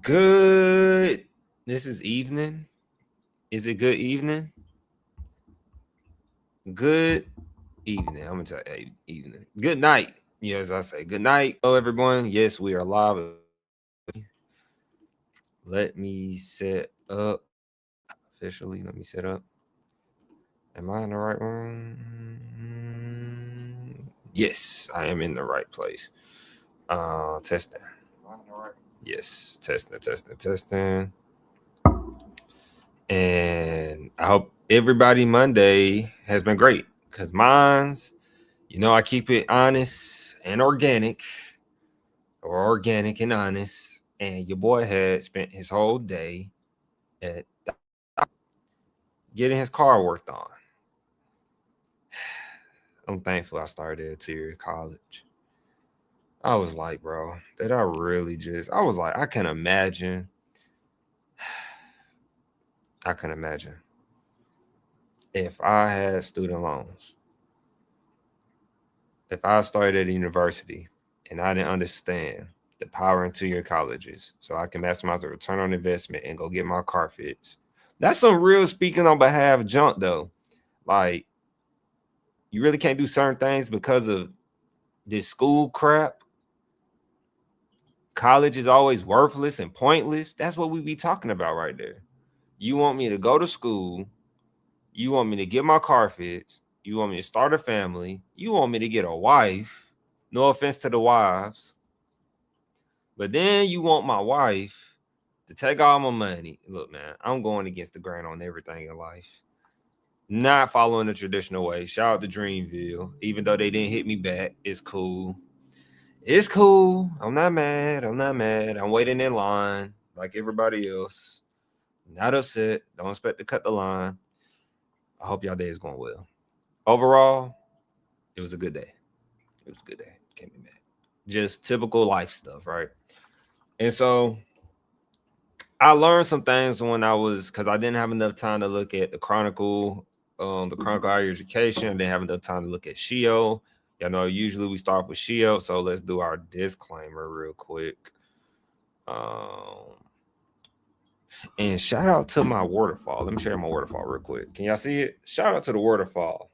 Good. This is evening. Is it good evening? Good evening. I'm gonna tell you evening. Good night. Yes, I say good night. Hello, everyone. Yes, we are live. Let me set up officially. Let me set up. Am I in the right room? Yes, I am in the right place. Testing. Yes, testing. And I hope everybody Monday has been great because mine's, I keep it honest and organic or organic and honest. And your boy had spent his whole day at getting his car worked on. I'm thankful I started at Tier College. I was like, bro, did I really I was like, I can imagine if I had student loans, if I started at a university and I didn't understand the power in 2-year colleges so I can maximize the return on investment and go get my car fixed. That's some real speaking on behalf junk though. Like, you really can't do certain things because of this school crap. College is always worthless and pointless. That's what we be talking about right there. You want me to go to school. You want me to get my car fixed. You want me to start a family. You want me to get a wife. No offense to the wives. But then you want my wife to take all my money. Look, man, I'm going against the grain on everything in life. Not following the traditional way. Shout out to Dreamville. Even though they didn't hit me back, it's cool. It's cool. I'm not mad. I'm waiting in line like everybody else. Not upset. Don't expect to cut the line. I hope y'all day is going well. Overall, it was a good day. Can't be mad. Just typical life stuff, right? And so I learned some things when because I didn't have enough time to look at the Chronicle Higher Education. I didn't have enough time to look at SHIO. Y'all know, usually we start with SHIO, so let's do our disclaimer real quick. And shout out to my waterfall. Let me share my waterfall real quick. Can y'all see it? Shout out to the waterfall.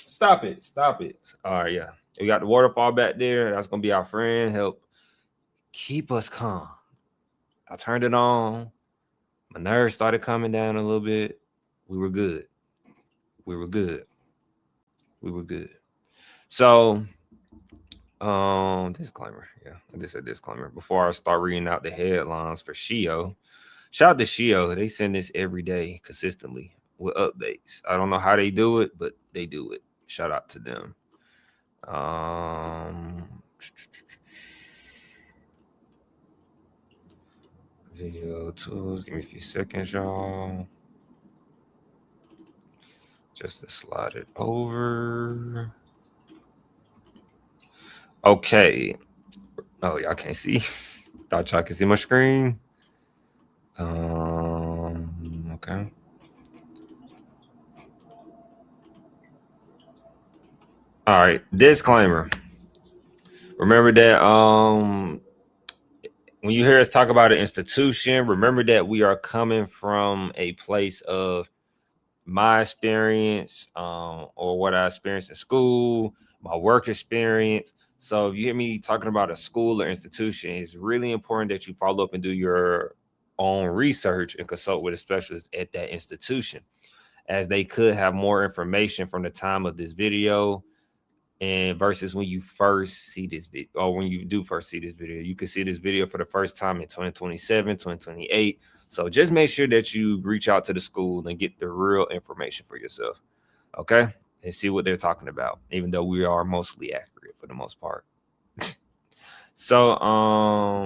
Stop it. All right, yeah. We got the waterfall back there. That's going to be our friend. Help keep us calm. I turned it on. My nerves started coming down a little bit. We were good. So, disclaimer. Yeah, I just said disclaimer. Before I start reading out the headlines for SHIO, shout out to SHIO. They send this every day consistently with updates. I don't know how they do it, but they do it. Shout out to them. Video tools. Give me a few seconds, y'all. Just to slide it over. Okay. Oh, y'all can't see. Thought y'all can see my screen. Okay. All right. Disclaimer. Remember that when you hear us talk about an institution, remember that we are coming from a place of my experience, or what I experienced in school, my work experience. So if you hear me talking about a school or institution, it's really important that you follow up and do your own research and consult with a specialist at that institution, as they could have more information from the time of this video and versus when you first see this video, or when you do first see this video. You could see this video for the first time in 2027, 2028. So just make sure that you reach out to the school and get the real information for yourself, okay? And see what they're talking about, even though we are mostly accurate for the most part. So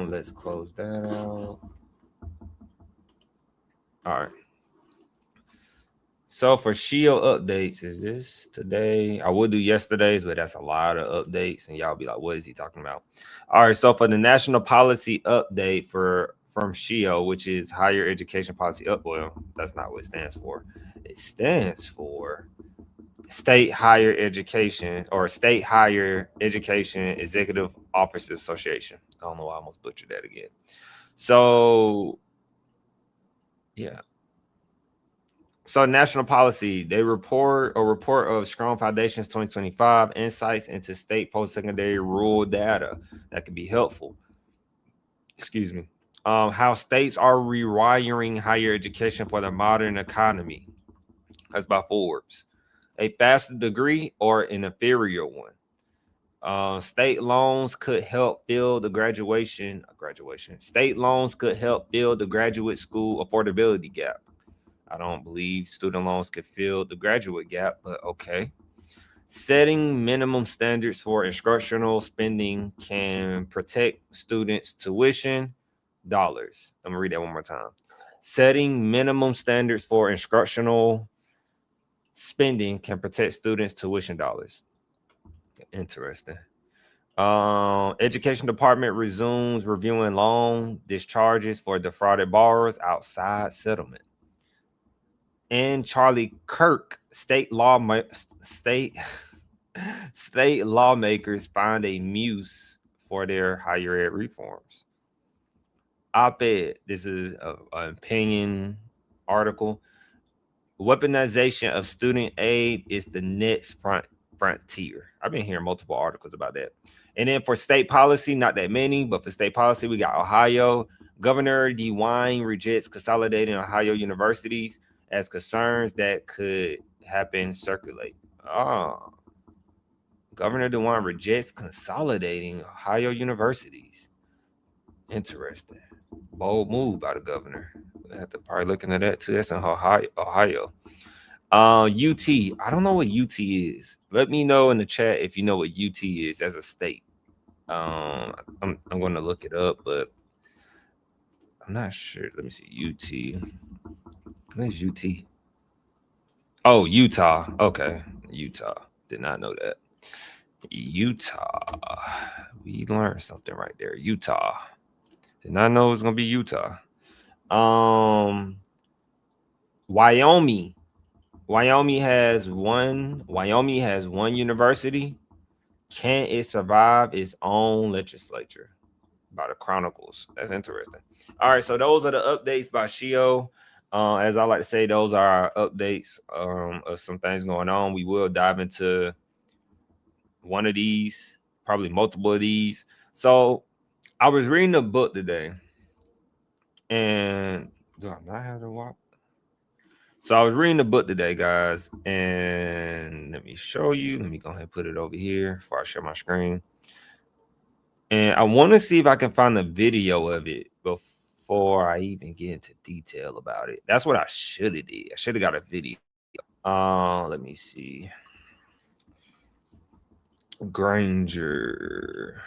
let's close that out. All right. So for SHIO updates, is this today? I would do yesterday's, but that's a lot of updates, and y'all be like, what is he talking about? All right, so for the national policy update from SHIO, which is Higher Education Policy Well, that's not what it stands for. It stands for State Higher Education or State Higher Education Executive Officers Association. I don't know why I almost butchered that again. So, yeah. So national policy, they report of Strong Foundations 2025 insights into state post-secondary rural data that could be helpful. Excuse me. How states are rewiring higher education for the modern economy. That's by Forbes. A faster degree or an inferior one. State loans could help fill the graduation. State loans could help fill the graduate school affordability gap. I don't believe student loans could fill the graduate gap, but okay. Setting minimum standards for instructional spending can protect students' tuition dollars. I'm gonna read that one more time. Setting minimum standards for instructional spending can protect students' tuition dollars. Interesting. Education department resumes reviewing loan discharges for defrauded borrowers outside settlement. And Charlie Kirk, state lawmakers find a muse for their higher ed reforms. Op-ed, this is an opinion article. Weaponization of student aid is the next frontier. I've been hearing multiple articles about that. And then for state policy, not that many, but for state policy, we got Ohio. Governor DeWine rejects consolidating Ohio universities as concerns that could happen circulate. Oh, Governor DeWine rejects consolidating Ohio universities. Interesting. Bold move by the governor. We have to probably look into that too. That's in Ohio. UT. I don't know what UT is. Let me know in the chat if you know what UT is as a state. I'm going to look it up, but I'm not sure. Let me see. UT. Where's UT? Oh, Utah. Okay. Utah. Did not know that. Utah. We learned something right there. Utah. Did not know it was going to be Utah. Wyoming. Wyoming has one university. Can it survive its own legislature? By the Chronicles. That's interesting. All right, so those are the updates by Shio. As I like to say, those are our updates of some things going on. We will dive into one of these, probably multiple of these. So I was reading a book today, and do I not have to walk? So I was reading the book today, guys, and let me show you. Let me go ahead and put it over here before I share my screen. And I want to see if I can find a video of it before I even get into detail about it. That's what I should have did. I should have got a video. Let me see. Granger.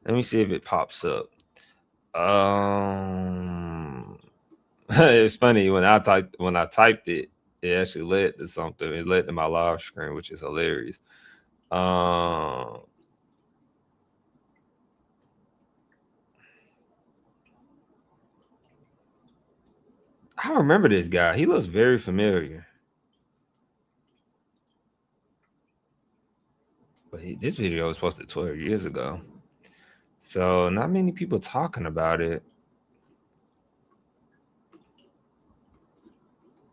Let me see if it pops up. It's funny when I typed it, it actually led to something. It led to my live screen, which is hilarious. I remember this guy. He looks very familiar. But this video was posted 12 years ago. So not many people talking about it.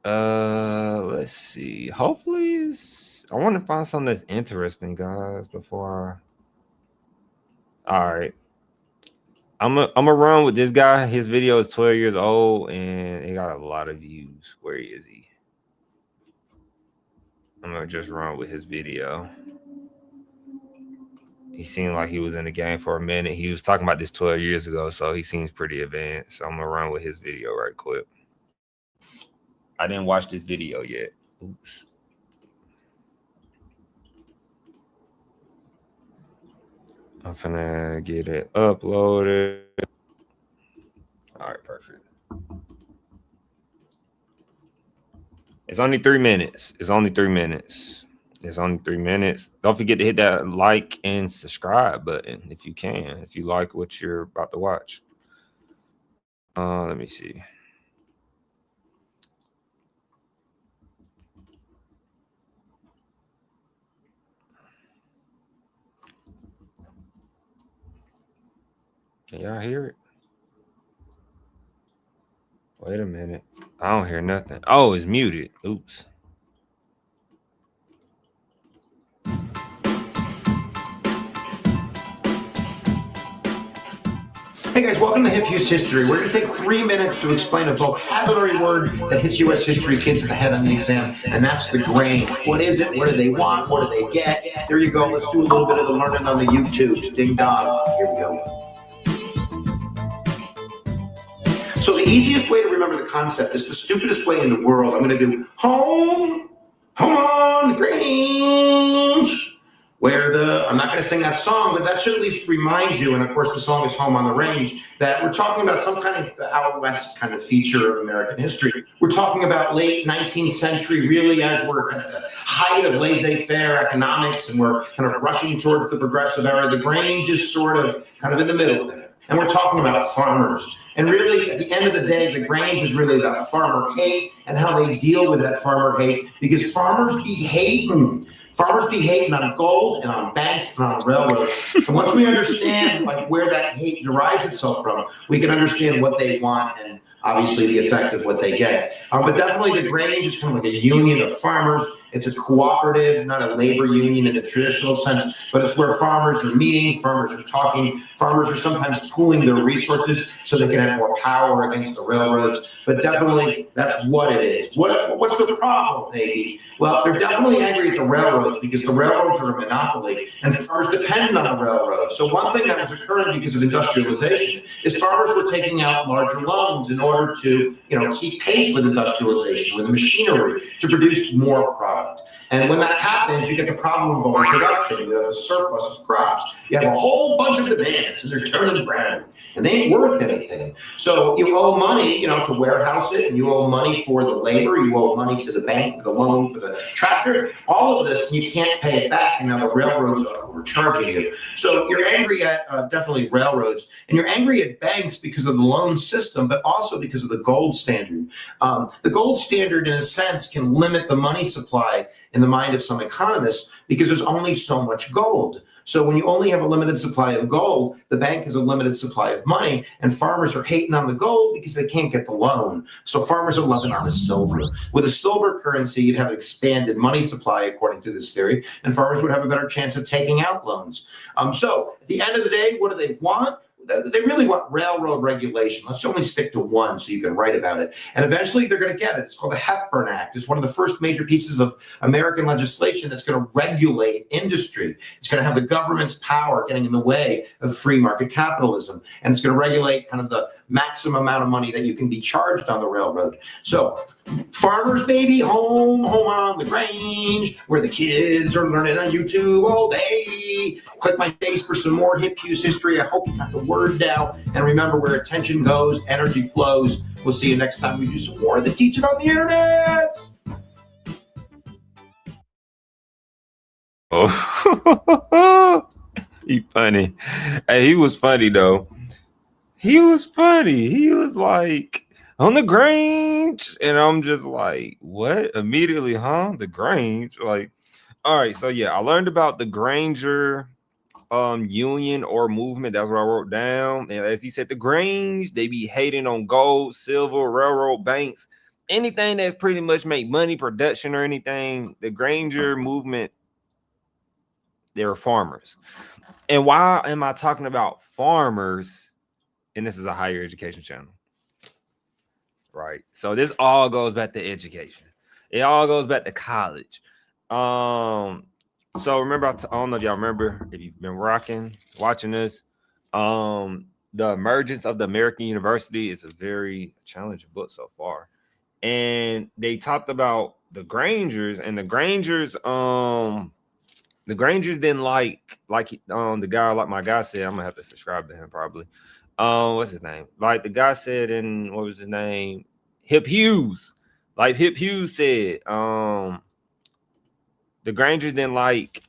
Let's see. Hopefully I want to find something that's interesting, guys, before all right. I'm gonna run with this guy. His video is 12 years old and it got a lot of views. Where is he? I'm gonna just run with his video. He seemed like he was in the game for a minute. He was talking about this 12 years ago, so he seems pretty advanced. So I'm gonna run with his video right quick. I didn't watch this video yet. Oops. I'm finna get it uploaded. All right, perfect. It's only 3 minutes. It's only 3 minutes. Don't forget to hit that like and subscribe button if you can, if you like what you're about to watch. Let me see. Can y'all hear it? Wait a minute. I don't hear nothing. Oh, it's muted. Oops. Hey guys, welcome to Hip Use History. We're going to take 3 minutes to explain a vocabulary word that hits U.S. history kids in the head on the exam, and that's the Grange. What is it? What do they want? What do they get? There you go. Let's do a little bit of the learning on the YouTubes. Ding dong. Here we go. So the easiest way to remember the concept is the stupidest way in the world. I'm going to do home on the Grange. I'm not going to sing that song, but that should at least remind you, and of course the song is Home on the Range, that we're talking about some kind of out west kind of feature of American history. We're talking about late 19th century, really, as we're at the height of laissez-faire economics and we're kind of rushing towards the progressive era. The Grange is sort of kind of in the middle there. And we're talking about farmers. And really, at the end of the day, the Grange is really about farmer hate and how they deal with that farmer hate, because farmers be hating. Farmers be hating on gold and on banks and on railroads. And once we understand like where that hate derives itself from, we can understand what they want and obviously the effect of what they get. But definitely the Grange is kind of like a union of farmers. It's a cooperative, not a labor union in the traditional sense, but it's where farmers are meeting, farmers are talking, farmers are sometimes pooling their resources so they can have more power against the railroads. But definitely that's what it is. What's the problem, maybe? Well, they're definitely angry at the railroads because the railroads are a monopoly and farmers depend on the railroads. So one thing that was occurring because of industrialization is farmers were taking out larger loans in order to, keep pace with industrialization, with machinery, to produce more product. And when that happens, you get the problem of overproduction. You have a surplus of crops. You have a whole bunch of demands, and they're turning brown. And they ain't worth anything. So you owe money, to warehouse it, and you owe money for the labor, you owe money to the bank for the loan, for the tractor, all of this, and you can't pay it back, and now the railroads are overcharging you. So you're angry at definitely railroads, and you're angry at banks because of the loan system, but also because of the gold standard. The gold standard, in a sense, can limit the money supply in the mind of some economists because there's only so much gold. So when you only have a limited supply of gold, the bank has a limited supply of money, and farmers are hating on the gold because they can't get the loan. So farmers are loving on the silver. With a silver currency, you'd have an expanded money supply, according to this theory, and farmers would have a better chance of taking out loans. So at the end of the day, what do they want? They really want railroad regulation. Let's only stick to one so you can write about it. And eventually they're going to get it. It's called the Hepburn Act. It's one of the first major pieces of American legislation that's going to regulate industry. It's going to have the government's power getting in the way of free market capitalism. And it's going to regulate kind of the maximum amount of money that you can be charged on the railroad. So farmers, baby, home on the Grange, where the kids are learning on YouTube all day. Click my face for some more Hip Use history. I hope you got the word down. And remember, where attention goes, energy flows. We'll see you next time we do some more of the teaching on the internet. Oh, he funny. Hey, he was funny though. He was funny. He was like, on the Grange, and I'm just like, what? Immediately, huh? The Grange, like, all right. So yeah, I learned about the Granger union or movement. That's what I wrote down. And as he said, the Grange, they be hating on gold, silver, railroad banks, anything that pretty much make money, production, or anything. The Granger movement, they were farmers. And why am I talking about farmers? And this is a higher education channel, right? So this all goes back to education. It all goes back to college. So remember, I don't know if y'all remember, if you've been watching this, the Emergence of the American University is a very challenging book so far. And they talked about the Grangers, and the Grangers didn't like the guy, like my guy said, I'm gonna have to subscribe to him probably. What's his name? Like the guy said in, what was his name? Hip Hughes. Like Hip Hughes said, the Grangers didn't like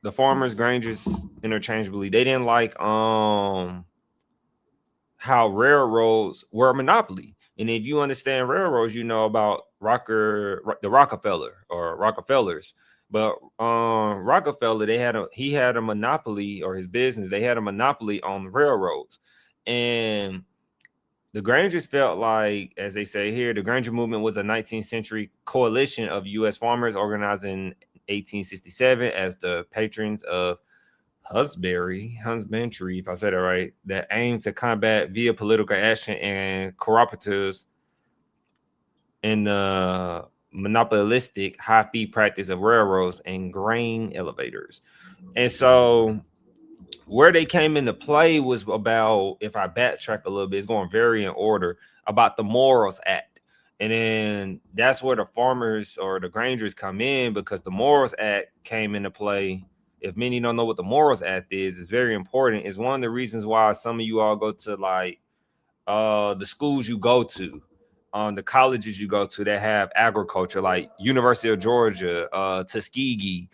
the farmers, Grangers interchangeably. They didn't like how how railroads were a monopoly. And if you understand railroads, you know about the Rockefellers. But Rockefeller, he had a monopoly, or his business, they had a monopoly on the railroads. And the Grangers felt like, as they say here, the Granger movement was a 19th century coalition of U.S. farmers organized in 1867 as the patrons of husbandry, if I said it right, that aimed to combat via political action and cooperatives in the monopolistic high fee practice of railroads and grain elevators. And so where they came into play was about, if I backtrack a little bit, it's going very in order, about the Morals Act. And then that's where the farmers or the Grangers come in, because the Morals Act came into play. If many don't know what the Morals Act is, it's very important. It's one of the reasons why some of you all go to like the schools you go to, the colleges you go to that have agriculture, like University of Georgia, Tuskegee,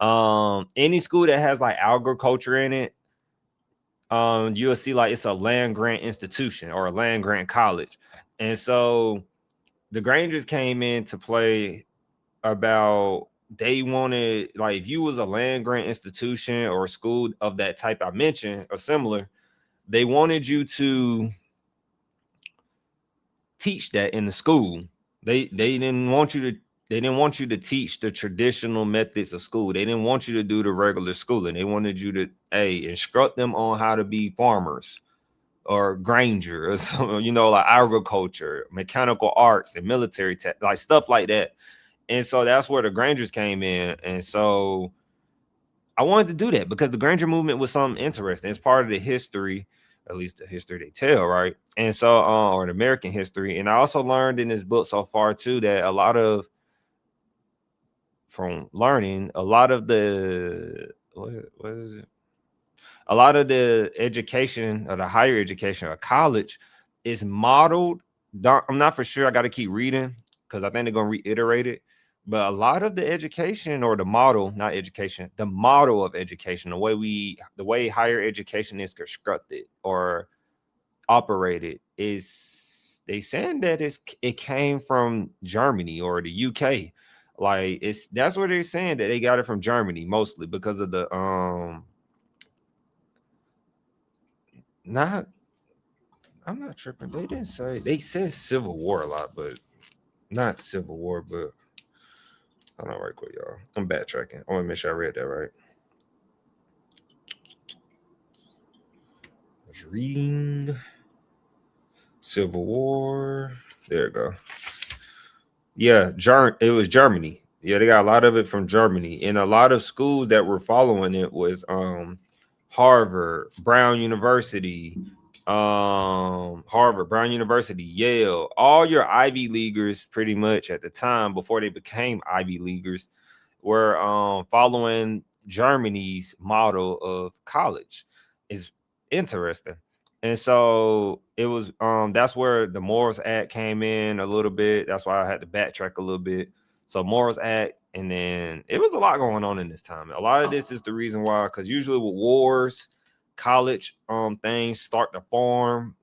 any school that has like agriculture in it, you'll see like it's a land grant institution or a land grant college. And so the Grangers came into play about, they wanted, like, if you was a land grant institution or a school of that type I mentioned or similar, they wanted you to teach that in the school. They didn't want you to teach the traditional methods of school. They didn't want you to do the regular schooling. They wanted you to instruct them on how to be farmers or Granger or something, like agriculture, mechanical arts, and military tech, like stuff like that. And so that's where the Grangers came in. And so I wanted to do that because the Granger movement was something interesting. It's part of the history, at least the history they tell, right? And so, or the American history. And I also learned in this book so far too that a lot of the what is it? A lot of the education or the higher education or college is modeled. I'm not for sure. I got to keep reading because I think they're going to reiterate it. But a lot of the education, or the model, not education, the model of education, the way higher education is constructed or operated, is they saying that it came from Germany or the UK. Like that's what they're saying, that they got it from Germany mostly because of the I'm not tripping. They didn't say, they said Civil War a lot, but not Civil War, but hold on right quick, y'all. I'm backtracking. I want to make sure I read that right. I was reading Civil War. There we go. Yeah, it was Germany. Yeah, they got a lot of it from Germany. And a lot of schools that were following it was Harvard, Brown University, Yale, all your Ivy Leaguers pretty much at the time before they became Ivy Leaguers were following Germany's model of college. Is interesting. And so it was that's where the Morals Act came in a little bit. That's why I had to backtrack a little bit. So Morals Act, and then it was a lot going on in this time. A lot of this is the reason why, because usually with wars, college things start to form.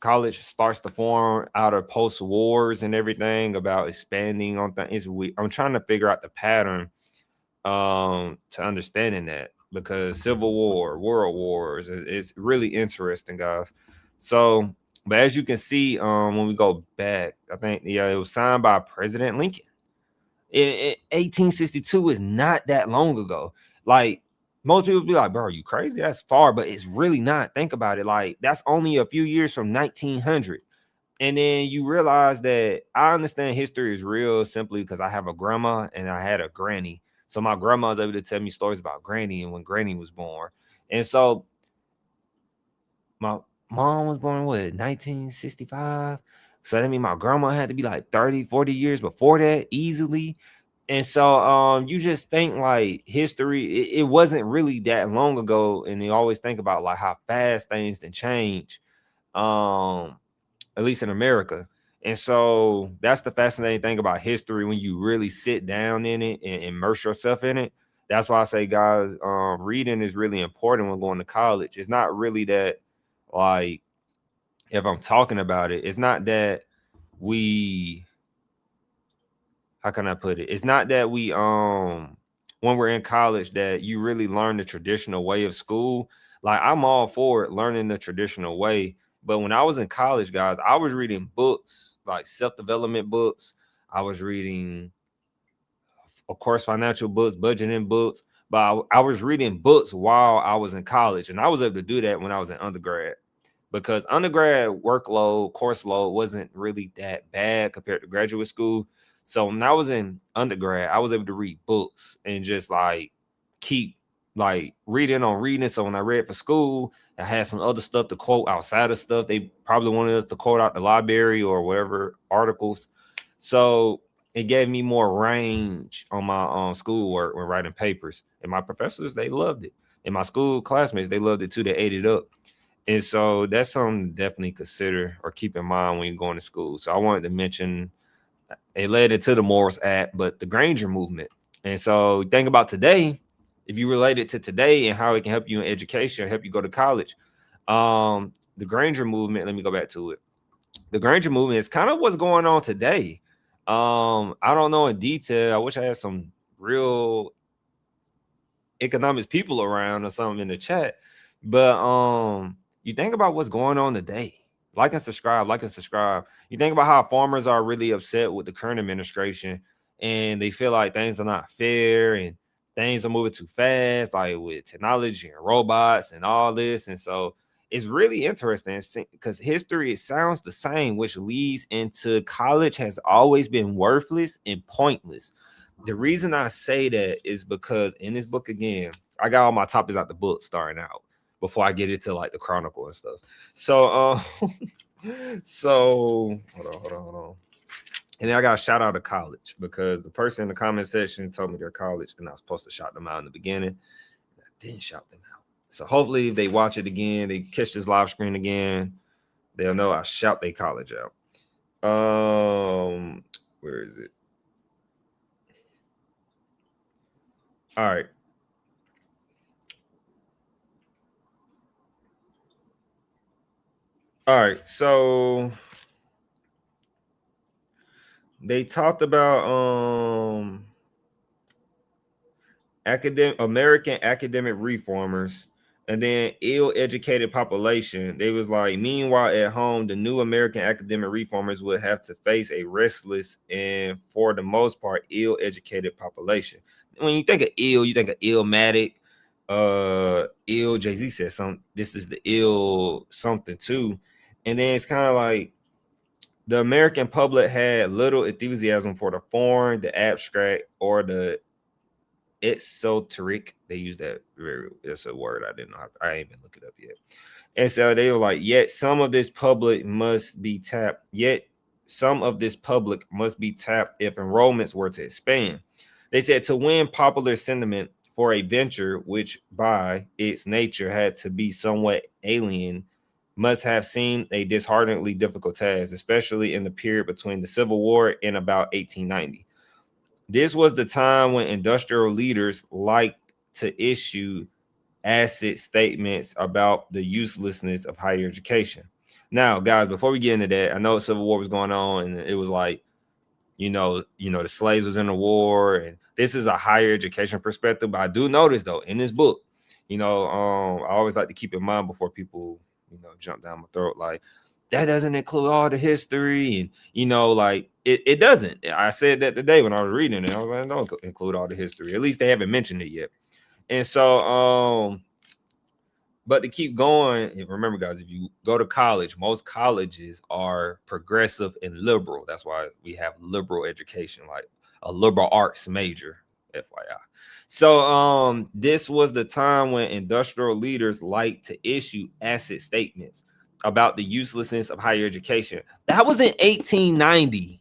College starts to form out of post wars and everything, about expanding on things. I'm trying to figure out the pattern to understanding that, because Civil War, World Wars, it's really interesting, guys. So, but as you can see, when we go back, I think it was signed by President Lincoln. 1862 is not that long ago. Like, most people be like, bro, are you crazy? That's far, but it's really not. Think about it. Like, that's only a few years from 1900. And then you realize that I understand history is real simply because I have a grandma and I had a granny. So my grandma was able to tell me stories about Granny and when Granny was born. And so my mom was born, 1965? So that means my grandma had to be like 30, 40 years before that easily. And so you just think like history, it wasn't really that long ago. And you always think about like how fast things can change, at least in America. And so that's the fascinating thing about history when you really sit down in it and immerse yourself in it. That's why I say, guys, reading is really important when going to college. It's not really that, like, if I'm talking about it, it's not that we, how can I put it? It's not that we, when we're in college, that you really learn the traditional way of school. Like, I'm all for it, learning the traditional way. But when I was in college, guys, I was reading books, like self-development books. I was reading, of course, financial books, budgeting books, but I was reading books while I was in college. And I was able to do that when I was in undergrad, because undergrad workload, course load wasn't really that bad compared to graduate school. So when I was in undergrad, I was able to read books and just like keep like reading on reading. So when I read for school, I had some other stuff to quote outside of stuff they probably wanted us to quote out the library or whatever articles. So it gave me more range on my schoolwork when writing papers. And my professors, they loved it. And my school classmates, they loved it too. They ate it up. And so that's something to definitely consider or keep in mind when you're going to school. So I wanted to mention, it led into the Morals Act, but the Granger movement. And so think about today, if you relate it to today and how it can help you in education, help you go to college. The Granger movement, let me go back to it. The Granger movement is kind of what's going on today. I don't know in detail. I wish I had some real economics people around or something in the chat. But you think about what's going on today. Like and subscribe, like and subscribe. You think about how farmers are really upset with the current administration and they feel like things are not fair and things are moving too fast, like with technology and robots and all this. And so it's really interesting because history, it sounds the same, which leads into college has always been worthless and pointless. The reason I say that is because in this book, again, I got all my topics out the book starting out before I get into like the chronicle and stuff. So, so hold on. And then I got to shout out to college because the person in the comment section told me they're college and I was supposed to shout them out in the beginning. I didn't shout them out. So hopefully if they watch it again, they catch this live screen again, they'll know I shout their college out. Where is it? All right. All right. So they talked about American academic reformers and then ill-educated population. They was like, meanwhile at home, the new American academic reformers would have to face a restless and for the most part ill-educated population. When you think of ill, you think of illmatic, ill. Jay-Z said something. This is the ill something too. And then it's kind of like the American public had little enthusiasm for the foreign, the abstract, or the esoteric. They use that. It's a word I didn't know. I ain't even look it up yet. And so they were like, yet some of this public must be tapped. Yet some of this public must be tapped if enrollments were to expand. They said to win popular sentiment for a venture which by its nature had to be somewhat alien must have seemed a dishearteningly difficult task, especially in the period between the Civil War and about 1890. This was the time when industrial leaders liked to issue acid statements about the uselessness of higher education. Now, guys, before we get into that, I know the Civil War was going on, and it was like, the slaves was in the war, and this is a higher education perspective. But I do notice though in this book, I always like to keep in mind before people, jump down my throat, like that doesn't include all the history, and like it doesn't. I said that today when I was reading it. I was like, don't include all the history. At least they haven't mentioned it yet. And so, but to keep going, remember, guys, if you go to college, most colleges are progressive and liberal. That's why we have liberal education, like a liberal arts major, FYI. So this was the time when industrial leaders like to issue acid statements about the uselessness of higher education. That was in 1890.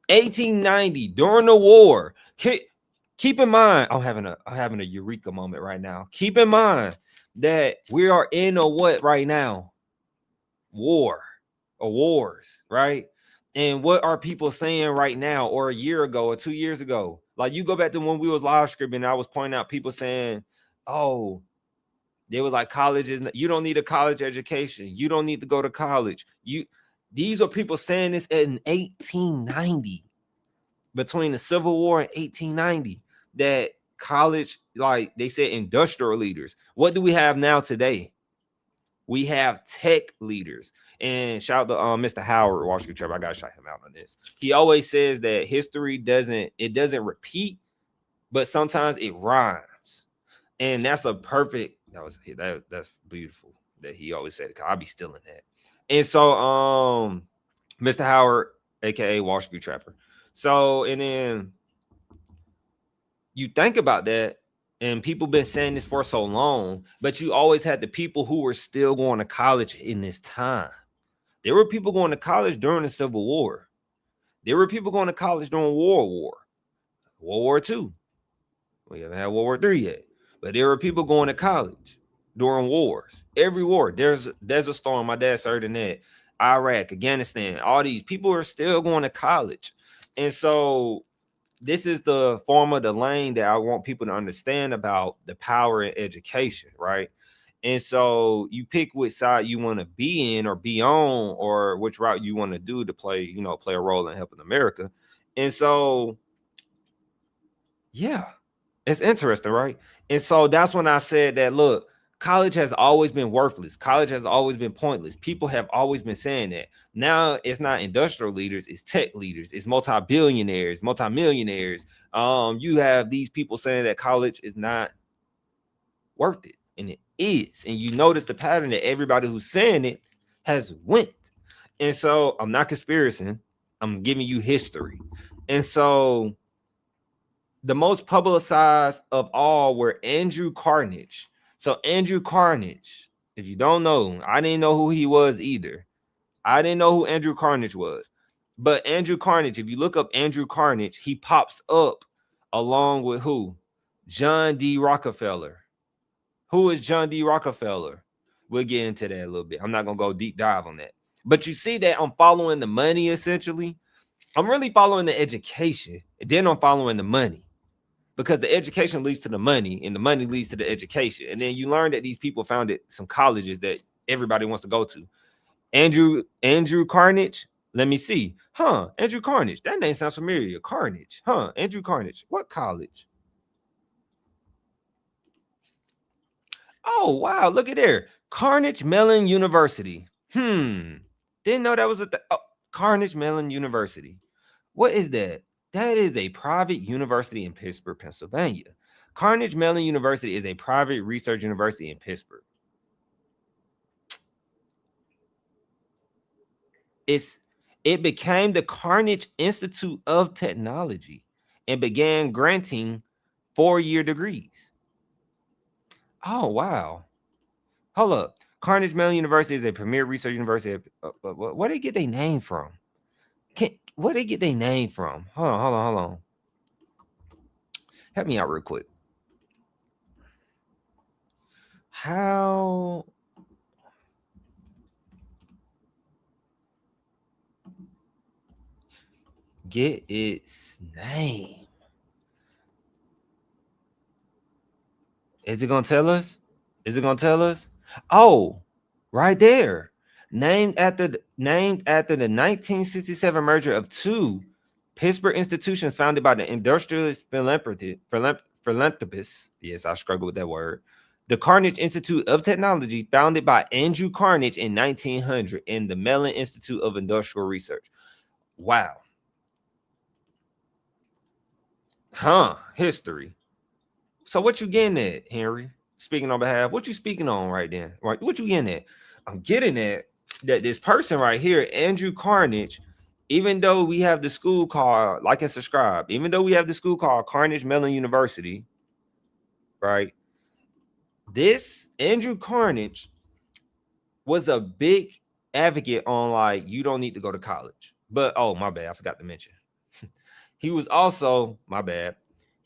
1890, during the war. Keep in mind, I'm having a eureka moment right now. Keep in mind that we are in a what right now? War or wars, right? And what are people saying right now or a year ago or 2 years ago? Like you go back to when we was live scripting, I was pointing out people saying, oh, they was like college is, you don't need a college education. You don't need to go to college. These are people saying this in 1890, between the Civil War and 1890, that college, like they said, industrial leaders. What do we have now today? We have tech leaders. And shout out to Mr. Howard, Wall Street Trevor. I gotta shout him out on this. He always says that history doesn't repeat, but sometimes it rhymes. And that's a perfect, that's beautiful that he always said, because I'll be stealing that. And so Mr. Howard, aka Wall Street Trapper. So, and then you think about that, and people been saying this for so long, but you always had the people who were still going to college in this time. There were people going to college during the Civil War. There were people going to college during World War II. We haven't had World War III yet, but there were people going to college during wars. Every war, there's a storm. My dad served in that. Iraq, Afghanistan, all these people are still going to college. And so this is the form of the lane that I want people to understand about the power in education, right? And so you pick which side you want to be in or be on, or which route you want to do to play a role in helping America. And so, yeah, it's interesting, right? And so that's when I said that, look, college has always been worthless. College has always been pointless. People have always been saying that. Now it's not industrial leaders, it's tech leaders, it's multi-billionaires, multi-millionaires. You have these people saying that college is not worth it, and it is. And you notice the pattern that everybody who's saying it has went. And so I'm not conspiracing, I'm giving you history. And so the most publicized of all were Andrew Carnegie. So Andrew Carnegie, if you don't know, I didn't know who he was either. I didn't know who Andrew Carnegie was. But Andrew Carnegie, if you look up Andrew Carnegie, he pops up along with who? John D. Rockefeller. Who is John D. Rockefeller? We'll get into that a little bit. I'm not going to go deep dive on that. But you see that I'm following the money, essentially. I'm really following the education, and then I'm following the money. Because the education leads to the money, and the money leads to the education. And then you learn that these people founded some colleges that everybody wants to go to. Andrew Carnegie. Let me see. Andrew Carnegie. That name sounds familiar. Carnegie. Andrew Carnegie. What college? Oh, wow. Look at there. Carnegie Mellon University. Didn't know that was Carnegie Mellon University. What is that? That is a private university in Pittsburgh, Pennsylvania. Carnegie Mellon University is a private research university in Pittsburgh. It became the Carnegie Institute of Technology and began granting 4-year degrees. Oh, wow. Hold up. Carnegie Mellon University is a premier research university. Where did they get their name from? Where they get their name from? Hold on. Help me out real quick. How? Get its name. Is it going to tell us? Oh, right there. Named after the 1967 merger of two Pittsburgh institutions founded by the industrialist philanthropists. Yes, I struggle with that word. The Carnegie Institute of Technology, founded by Andrew Carnegie in 1900, and the Mellon Institute of Industrial Research. Wow. History. So what you getting at, Henry? Speaking on behalf, what you speaking on right then? Right? What you getting at? I'm getting at that this person right here, Andrew Carnegie, even though we have the school called, like and subscribe, even though we have the school called Carnegie Mellon University, right? This Andrew Carnegie was a big advocate on, like, you don't need to go to college. But, oh, my bad, I forgot to mention. He was also, my bad,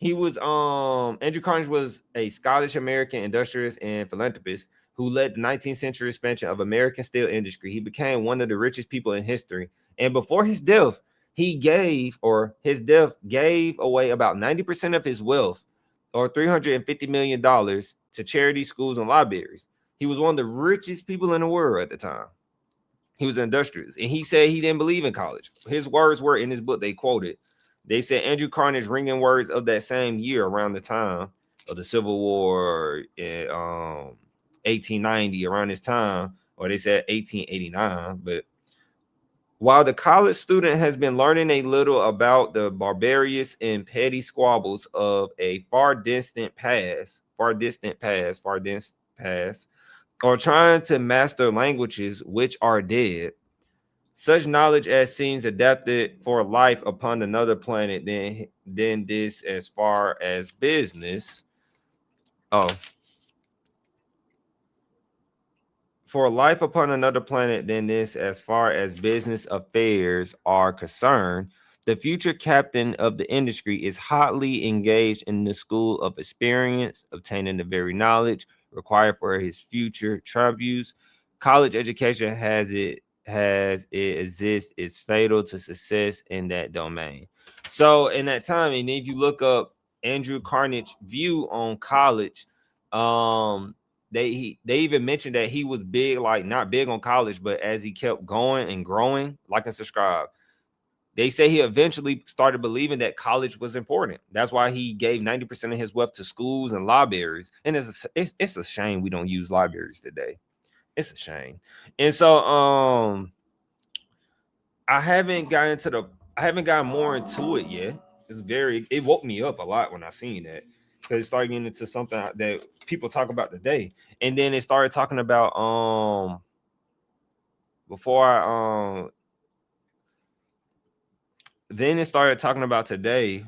Andrew Carnegie was a Scottish American industrialist and philanthropist who led the 19th century expansion of American steel industry. He became one of the richest people in history. And before his death, he gave, or his death gave away about 90% of his wealth, or $350 million, to charity, schools, and libraries. He was one of the richest people in the world at the time. He was an industrialist, and he said he didn't believe in college. His words were in his book, they quoted. They said Andrew Carnegie ringing words of that same year around the time of the Civil War in 1890, around this time, or they said 1889. But while the college student has been learning a little about the barbarous and petty squabbles of a far distant past, or trying to master languages which are dead, such knowledge as seems adapted for life upon another planet than this as far as business. For life upon another planet than this as far as business affairs are concerned, the future captain of the industry is hotly engaged in the school of experience, obtaining the very knowledge required for his future tributes. College education as it exists is fatal to success in that domain. So in that time, and if you look up Andrew Carnegie's view on college, they even mentioned that he was big, like not big on college, but as he kept going and growing, like and subscribe. They say he eventually started believing that college was important. That's why he gave 90% of his wealth to schools and libraries. And it's a shame we don't use libraries today. It's a shame. And so I haven't gotten more into it yet. It woke me up a lot when I seen that, because it started getting into something that people talk about today. And then it started talking about then it started talking about today,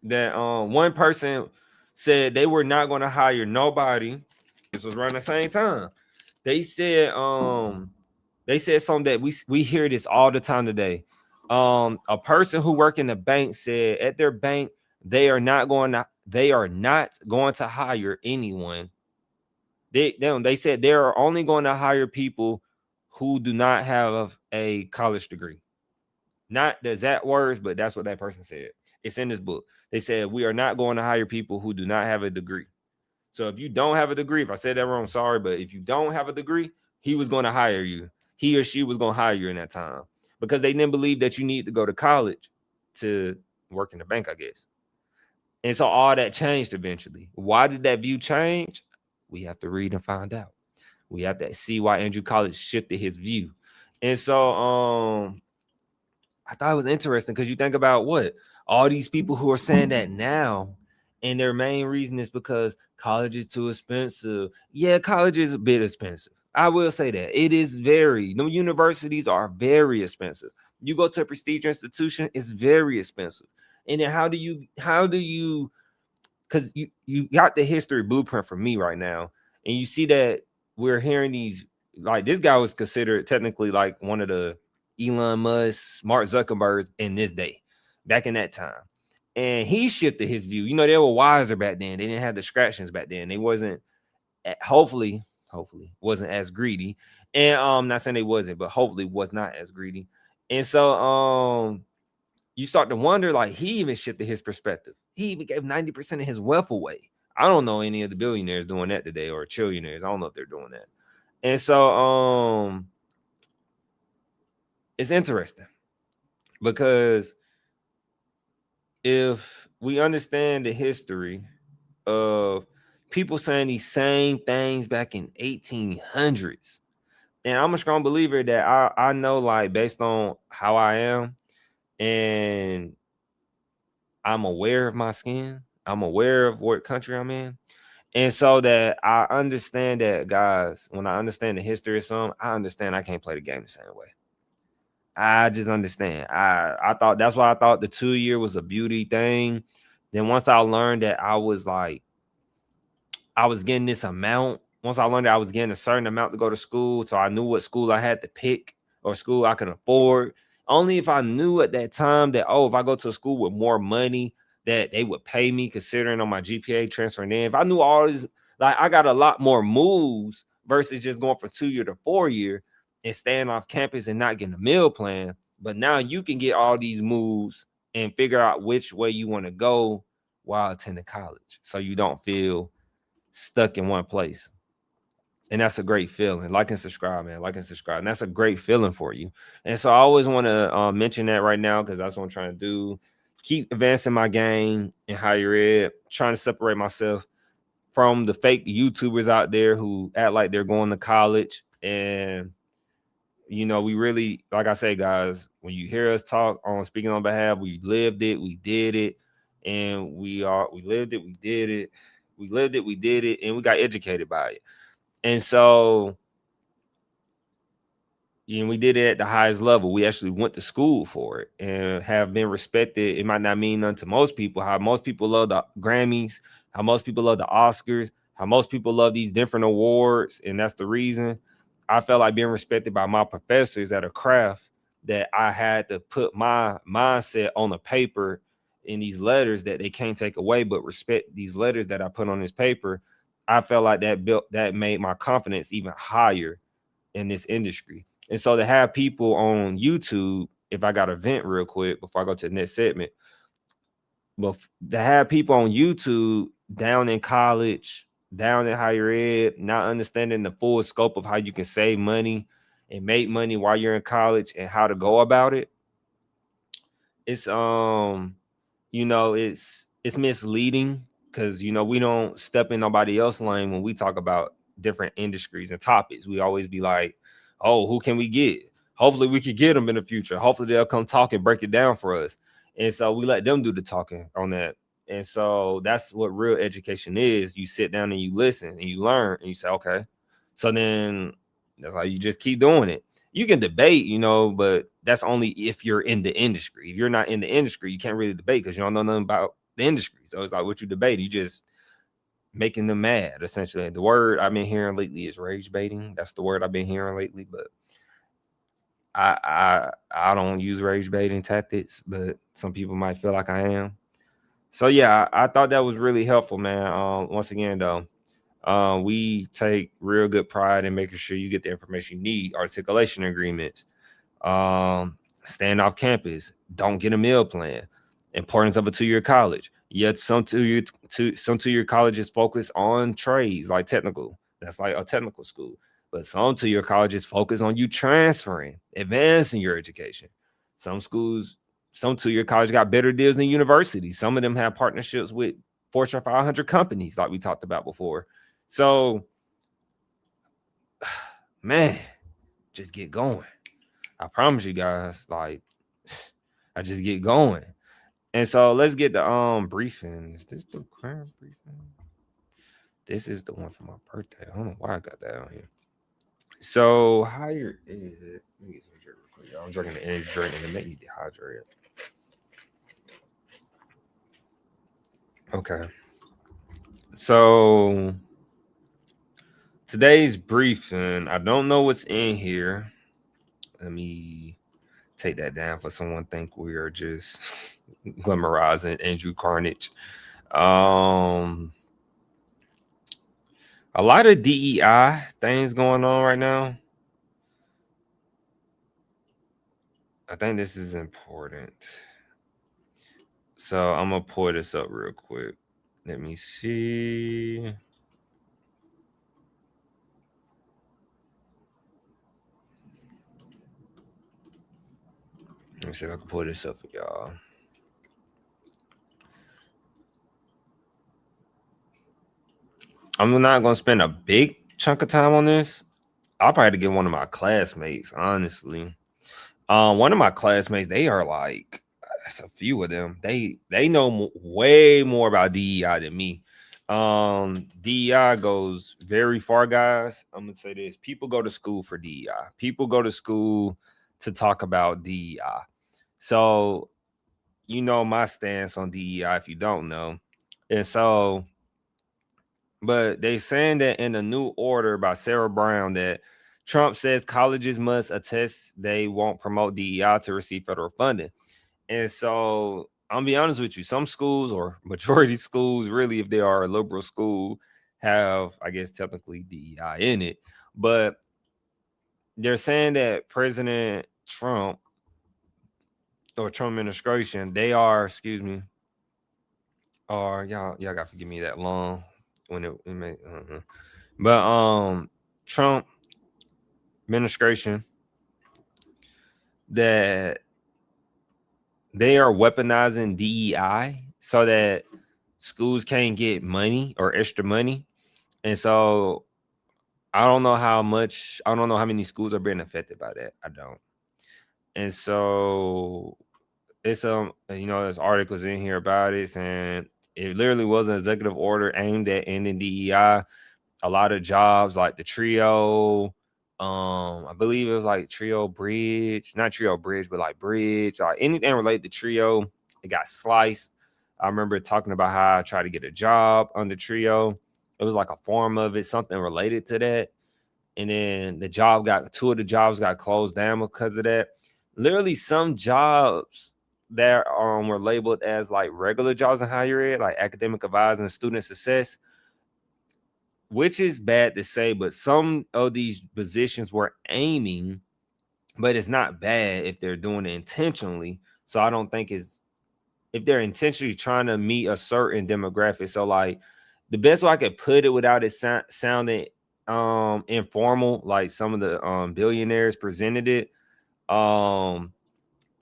that one person said they were not going to hire nobody. This was around the same time. They said something that we hear this all the time today. A person who worked in the bank said at their bank they are not going to hire anyone. They said they are only going to hire people who do not have a college degree. Not the exact words, but that's what that person said. It's in this book. They said we are not going to hire people who do not have a degree. So if you don't have a degree, if I said that wrong, sorry, but if you don't have a degree, he was going to hire you. He or she was going to hire you in that time, because they didn't believe that you need to go to college to work in the bank, I guess. And so all that changed eventually. Why did that view change? We have to read and find out. We have to see why Andrew College shifted his view. And so I thought it was interesting, because you think about what all these people who are saying that now, and their main reason is because college is too expensive. Yeah, college is a bit expensive. I will say that it is the universities are very expensive. You go to a prestigious institution, it's very expensive. And then how do you, because you got the history blueprint for me right now, and you see that we're hearing these, like this guy was considered technically like one of the Elon Musk, Mark Zuckerberg in this day, back in that time. And he shifted his view. They were wiser back then. They didn't have distractions back then. They wasn't, hopefully wasn't as greedy. And I'm not saying they wasn't, but hopefully was not as greedy. And so you start to wonder, like, he even shifted his perspective. He even gave 90% of his wealth away. I don't know any of the billionaires doing that today, or trillionaires. I don't know if they're doing that. And so it's interesting, because if we understand the history of people saying these same things back in 1800s, and I'm a strong believer that I know, like, based on how I am, and I'm aware of my skin, I'm aware of what country I'm in, and so that I understand that, guys, when I understand the history of something, I understand I can't play the game the same way. I just understand. I thought that's why I thought the 2-year was a beauty thing. Then once I learned that I was getting this amount, once I learned that I was getting a certain amount to go to school, so I knew what school I had to pick or school I could afford. Only if I knew at that time that, if I go to a school with more money, that they would pay me considering on my GPA transferring in. If I knew all this, like, I got a lot more moves versus just going from 2-year to 4-year and staying off campus and not getting a meal plan. But now you can get all these moves and figure out which way you want to go while attending college, so you don't feel stuck in one place. And that's a great feeling. Like and subscribe, man. Like and subscribe. And that's a great feeling for you. And so I always want to mention that right now, because that's what I'm trying to do. Keep advancing my game in higher ed, trying to separate myself from the fake YouTubers out there who act like they're going to college. And, you know, we really, like I say, guys, when you hear us talk on Speaking on Behalf, we lived it, we did it, and we lived it, we did it, we lived it, we did it, and we got educated by it. And so, you know, we did it at the highest level. We actually went to school for it and have been respected. It might not mean nothing to most people. How most people love the Grammys, how most people love the Oscars, how most people love these different awards. And that's the reason I felt like being respected by my professors at a craft, that I had to put my mindset on a paper in these letters that they can't take away, but respect these letters that I put on this paper. I felt like that made my confidence even higher in this industry. And so to have people on YouTube, if I got to vent real quick before I go to the next segment, but to have people on YouTube down in college, down in higher ed, not understanding the full scope of how you can save money and make money while you're in college and how to go about it, it's you know, it's misleading, because, you know, we don't step in nobody else's lane when we talk about different industries and topics. We always be like, oh, who can we get? Hopefully we could get them in the future. Hopefully they'll come talk and break it down for us. And so we let them do the talking on that. And so that's what real education is. You sit down and you listen and you learn and you say, okay. So then that's how you just keep doing it. You can debate, you know, but that's only if you're in the industry. If you're not in the industry, you can't really debate because you don't know nothing about the industry. So it's like, what you debate, you just making them mad, essentially. The word I've been hearing lately is rage baiting. That's the word I've been hearing lately, but I don't use rage baiting tactics, but some people might feel like I am. So yeah, I thought that was really helpful, man. Once again, though, we take real good pride in making sure you get the information you need. Articulation agreements, staying off campus, don't get a meal plan, importance of a 2-year college. Yet some two-year colleges focus on trades, like technical. That's like a technical school. But some 2-year colleges focus on you transferring, advancing your education. Some schools, some 2-year colleges got better deals than universities. Some of them have partnerships with Fortune 500 companies, like we talked about before. So, man, just get going. I promise you guys, like, I just get going. And so let's get the briefing. Is this the current briefing? This is the one for my birthday. I don't know why I got that on here. So higher is it? Let me get some drink real quick. I'm drinking the energy drink and it make me dehydrated. Okay. So today's briefing, I don't know what's in here. Let me take that down for someone think we are just glamorizing Andrew Carnage. A lot of DEI things going on right now. I think this is important. So I'm gonna pull this up real quick. Let me see. Let me see if I can pull this up for y'all. I'm not gonna spend a big chunk of time on this. I'll probably have to get one of my classmates, honestly. One of my classmates, they are like, that's a few of them. They know way more about DEI than me. DEI goes very far, guys. I'm gonna say this: people go to school for DEI. People go to school to talk about DEI. So, you know my stance on DEI if you don't know. And so, but they saying that in a new order by Sarah Brown that Trump says colleges must attest they won't promote DEI to receive federal funding. And so I'm gonna be honest with you, some schools or majority schools, really, if they are a liberal school, have, I guess, technically DEI in it. But they're saying that President Trump or Trump administration, they are, excuse me, or y'all gotta forgive me that long when it may, but Trump administration, that they are weaponizing DEI so that schools can't get money or extra money. And so I don't know how many schools are being affected by that. I don't. And so it's there's articles in here about it, and it literally was an executive order aimed at ending DEI. A lot of jobs like the Trio, I believe it was like Trio Bridge, not Trio Bridge, but like Bridge, like anything related to Trio, it got sliced. I remember talking about how I tried to get a job on the Trio. It was like a form of it, something related to that. And then two of the jobs got closed down because of that. Literally, some jobs that were labeled as like regular jobs in higher ed, like academic advisor and student success, which is bad to say, but some of these positions were aiming, but it's not bad if they're doing it intentionally. So I don't think if they're intentionally trying to meet a certain demographic. So like the best way I could put it without it sounding informal, like some of the billionaires presented it.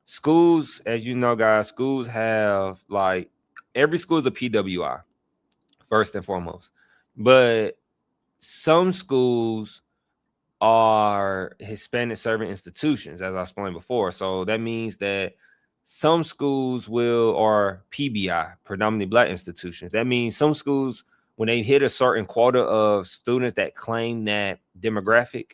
Schools, as you know, guys, schools have like every school is a PWI first and foremost, but some schools are Hispanic serving institutions, as I explained before. So that means that some schools are PBI, predominantly Black institutions. That means some schools, when they hit a certain quota of students that claim that demographic,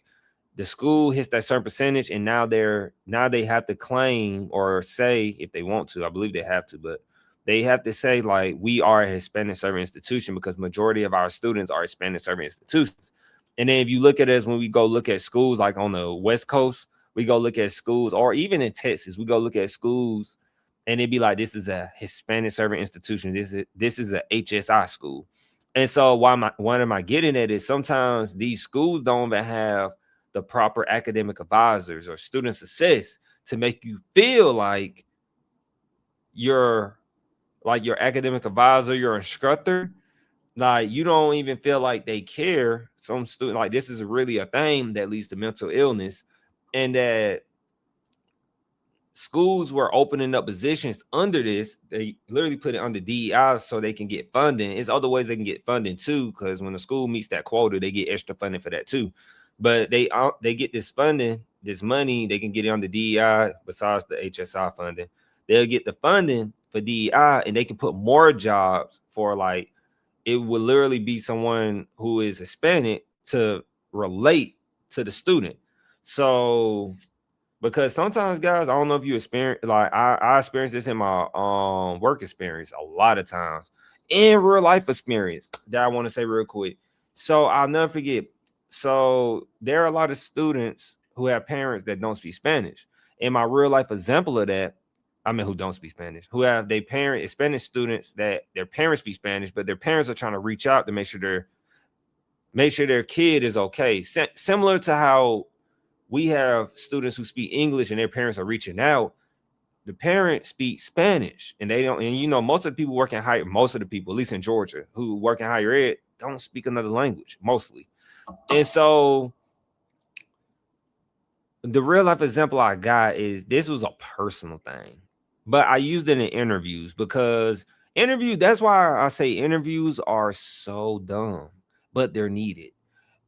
the school hits that certain percentage, and now they have to claim or say, if they want to, I believe they have to, but they have to say like, we are a Hispanic serving institution because majority of our students are Hispanic serving institutions. And then if you look at us, when we go look at schools like on the West Coast, we go look at schools, or even in Texas, we go look at schools and it'd be like, this is a Hispanic serving institution. This is a HSI school. And so what am I getting at is sometimes these schools don't even have the proper academic advisors or student success to make you feel like your academic advisor, your instructor, like you don't even feel like they care. Some student, like this is really a thing that leads to mental illness, and that schools were opening up positions under this. They literally put it under DEI so they can get funding. It's other ways they can get funding too, because when the school meets that quota, they get extra funding for that too. But they get this funding, this money, they can get it on the DEI besides the HSI funding. They'll get the funding for DEI and they can put more jobs for like, it would literally be someone who is Hispanic to relate to the student. So, because sometimes, guys, I don't know if you experience, like I experienced this in my work experience a lot of times, in real life experience that I want to say real quick. So I'll never forget. So there are a lot of students who have parents that don't speak Spanish. And my real life example of that, I mean, who don't speak Spanish, who have their parent Spanish students that their parents speak Spanish, but their parents are trying to reach out to make sure their kid is okay. Similar to how we have students who speak English and their parents are reaching out. The parents speak Spanish and they don't, and you know, most of the people, at least in Georgia, who work in higher ed don't speak another language, mostly. And so the real life example I got is, this was a personal thing, but I used it in interviews because that's why I say interviews are so dumb, but they're needed,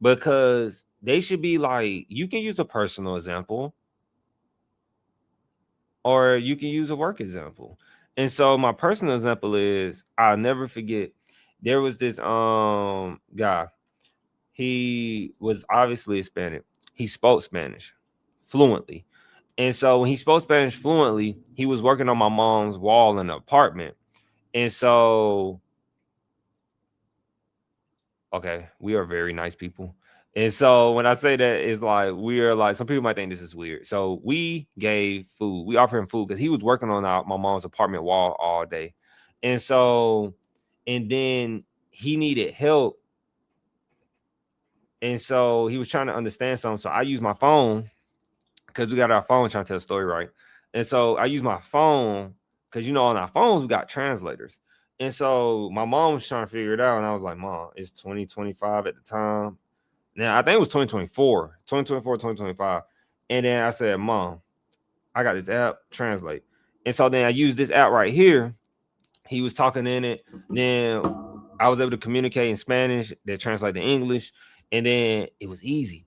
because they should be like, you can use a personal example or you can use a work example. And so my personal example is, I'll never forget, there was this guy. He was obviously Hispanic. He spoke Spanish fluently. And so when he spoke Spanish fluently, he was working on my mom's wall in the apartment. And so, okay, we are very nice people. And so when I say that, it's like, we are like, some people might think this is weird. So we gave food. We offered him food because he was working on my mom's apartment wall all day. And so, and then he needed help. And so he was trying to understand something. So I used my phone, because we got our phone trying to tell a story, right? And so I use my phone because, you know, on our phones, we got translators. And so my mom was trying to figure it out. And I was like, Mom, it's 2025 at the time. Now, I think it was 2024, 2025. And then I said, Mom, I got this app, translate. And so then I used this app right here. He was talking in it. Then I was able to communicate in Spanish, that translate to English. And then it was easy.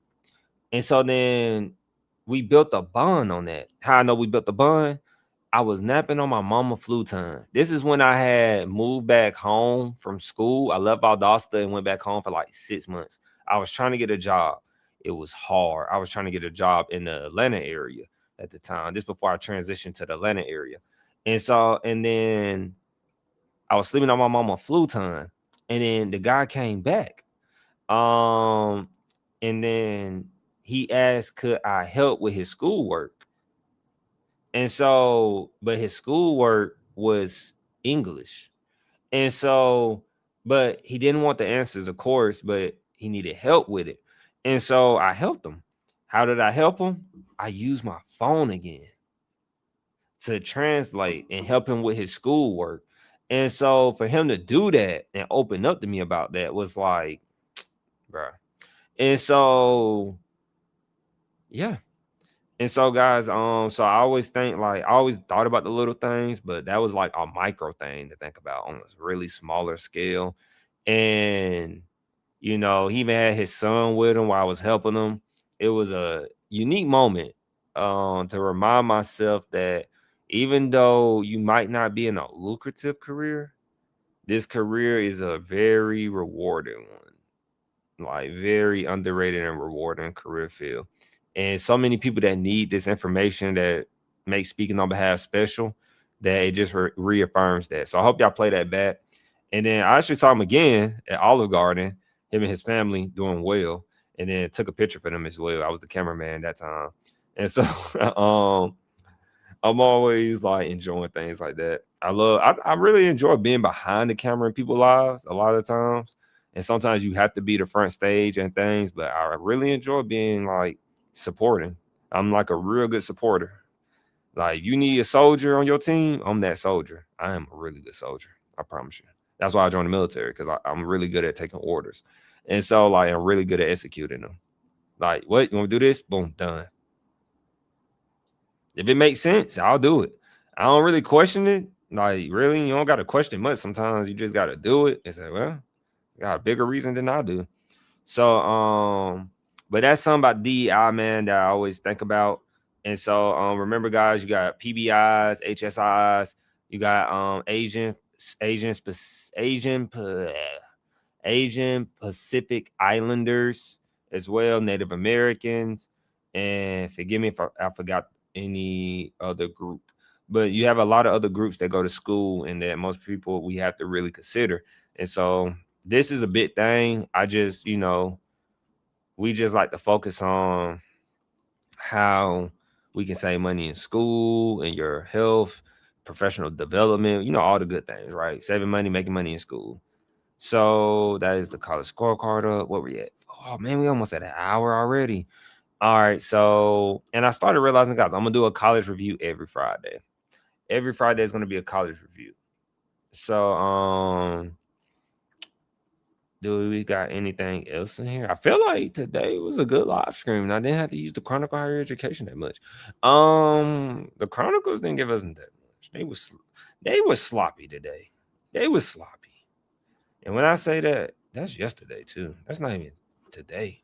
And so then we built a bond on that. How I know we built a bond? I was napping on my mama futon. This is when I had moved back home from school. I left Valdosta and went back home for like 6 months. I was trying to get a job. It was hard. I was trying to get a job in the Atlanta area at the time. This before I transitioned to the Atlanta area. And then I was sleeping on my mama futon. And then the guy came back. And then he asked, could I help with his schoolwork? And so, but his schoolwork was English. And so, but he didn't want the answers, of course, but he needed help with it. And so I helped him. How did I help him? I used my phone again to translate and help him with his schoolwork. And so for him to do that and open up to me about that was like, bro. And so, yeah. And so, guys, so I always think, like, I always thought about the little things, but that was like a micro thing to think about on a really smaller scale. And, you know, he even had his son with him while I was helping him. It was a unique moment to remind myself that even though you might not be in a lucrative career, this career is a very rewarding one, like very underrated and rewarding career field. And so many people that need this information that makes speaking on behalf special, that it just reaffirms that. So I hope y'all play that back. And then I actually saw him again at Olive Garden, him and his family doing well, and then took a picture for them as well. I was the cameraman that time. And so I'm always like enjoying things like that. I really enjoy being behind the camera in people's lives a lot of times. And sometimes you have to be the front stage and things, but I really enjoy being like supporting. I'm like a real good supporter. Like, you need a soldier on your team, I'm that soldier. I am a really good soldier. I promise you. That's why I joined the military, because I'm really good at taking orders. And so, like, I'm really good at executing them. Like, what? You want to do this? Boom, done. If it makes sense, I'll do it. I don't really question it. Like, really, you don't got to question much. Sometimes you just got to do it and say, well, got a bigger reason than I do. So, but that's something about DEI, man, that I always think about. And so, remember, guys, you got PBIs, HSIs, you got Asian Pacific Islanders as well, Native Americans, and forgive me if I forgot any other group. But you have a lot of other groups that go to school and that most people we have to really consider. And so this is a big thing. I just, you know, we just like to focus on how we can save money in school and your health, professional development, you know, all the good things, right? Saving money, making money in school. So that is the college scorecard up. What we at? Oh man, we almost at an hour already. All right. So, and I started realizing, guys, I'm gonna do a college review every Friday. Every Friday is gonna be a college review. So, do we got anything else in here? I feel like today was a good live stream, and I didn't have to use the Chronicle Higher Education that much. The Chronicles didn't give us that much. They were sloppy today. They were sloppy. And when I say that, that's yesterday too. That's not even today.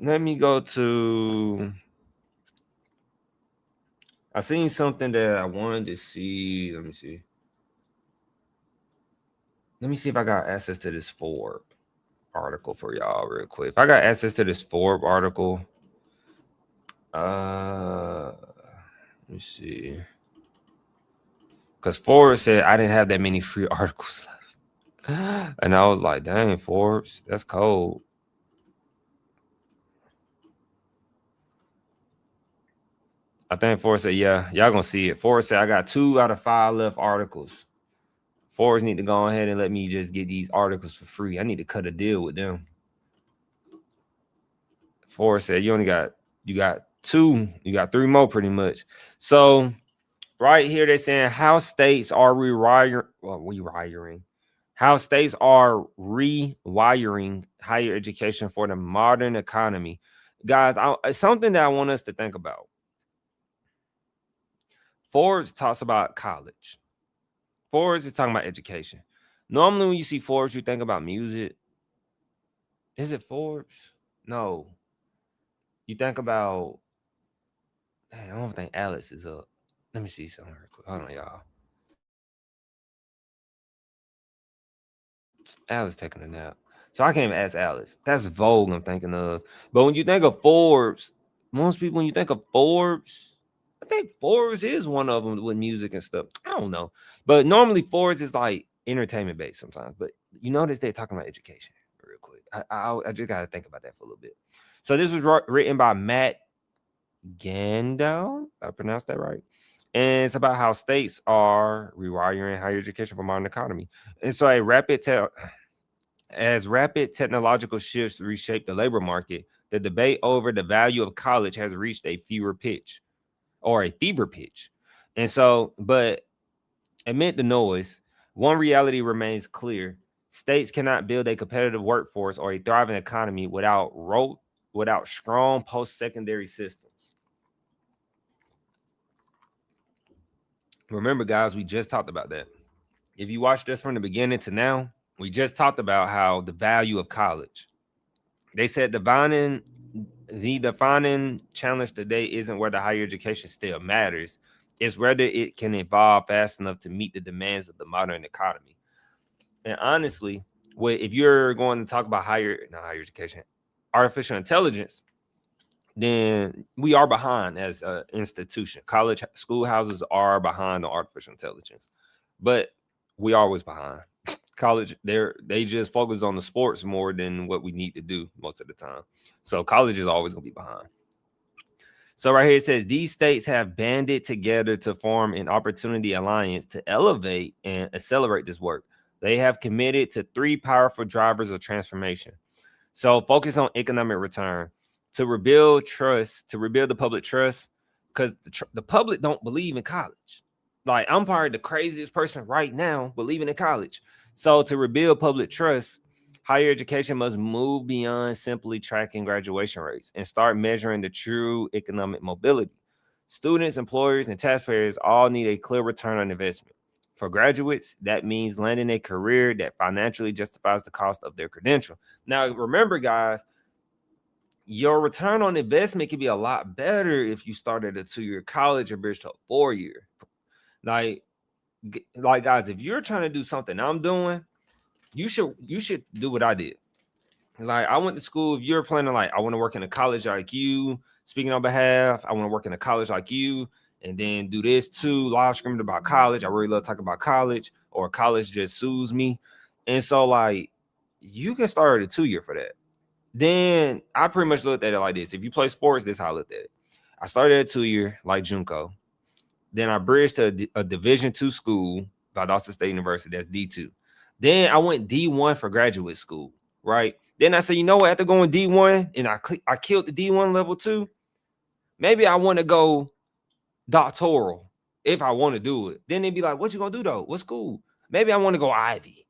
Let me go to. I seen something that I wanted to see. Let me see. Let me see if I got access to this Forbes article for y'all real quick. If I got access to this Forbes article, let me see. Because Forbes said I didn't have that many free articles left. And I was like, dang, Forbes, that's cold. I think Forbes said, yeah, y'all gonna see it. Forbes said I got 2 out of 5 left articles. Forbes need to go ahead and let me just get these articles for free. I need to cut a deal with them. Forbes said you got 2. You got 3 more pretty much. So right here, they're saying how states are rewiring. How states are rewiring higher education for the modern economy. Guys, it's something that I want us to think about. Forbes talks about college. Forbes is talking about education. Normally, when you see Forbes, you think about music. Is it Forbes? No. You think about, I don't think Alex is up. Let me see something real quick. Hold on, y'all. Alex taking a nap. So I can't even ask Alex. That's Vogue I'm thinking of. But when you think of Forbes, most people, when you think of Forbes, I think Forbes is one of them with music and stuff. I don't know. But normally Forbes is like entertainment based sometimes. But you notice they're talking about education real quick. I just got to think about that for a little bit. So this was written by Matt Gandal. I pronounced that right. And it's about how states are rewiring higher education for modern economy. And so as rapid technological shifts reshape the labor market, the debate over the value of college has reached a fever pitch. And so, but amid the noise, one reality remains clear. States cannot build a competitive workforce or a thriving economy without strong post-secondary systems. Remember, guys, we just talked about that. If you watched us from the beginning to now, we just talked about how the value of college. They said the defining challenge today isn't whether higher education still matters. It's whether it can evolve fast enough to meet the demands of the modern economy. And honestly, if you're going to talk about higher education, artificial intelligence, then we are behind as an institution. College schoolhouses are behind on artificial intelligence, but we are always behind. College, they just focus on the sports more than what we need to do most of the time. So college is always going to be behind. So right here it says these states have banded together to form an opportunity alliance to elevate and accelerate this work. They have committed to 3 powerful drivers of transformation. So focus on economic return, to rebuild trust, to rebuild the public trust, because the public don't believe in college. Like, I'm probably the craziest person right now believing in college. So to rebuild public trust, higher education must move beyond simply tracking graduation rates and start measuring the true economic mobility. Students, employers, and taxpayers all need a clear return on investment. For graduates, that means landing a career that financially justifies the cost of their credential. Now, remember, guys, your return on investment can be a lot better if you started a 2-year college or bridge to a 4-year. Like guys, if you're trying to do something I'm doing, you should do what I did. Like, I went to school. If you're planning, like, I want to work in a college like you, speaking on behalf, I want to work in a college like you, and then do this too, live streaming about college. I really love talking about college, or college just soothes me. And so, like, you can start at a 2-year for that. Then I pretty much looked at it like this. If you play sports, this is how I looked at it. I started at a 2-year, like Junco. Then I bridged to a Division II school, Valdosta State University. That's D2. Then I went D1 for graduate school, right? Then I said, you know what? After going D1 and I killed the D1 level 2, maybe I want to go doctoral if I want to do it. Then they'd be like, what you going to do though? What school? Maybe I want to go Ivy.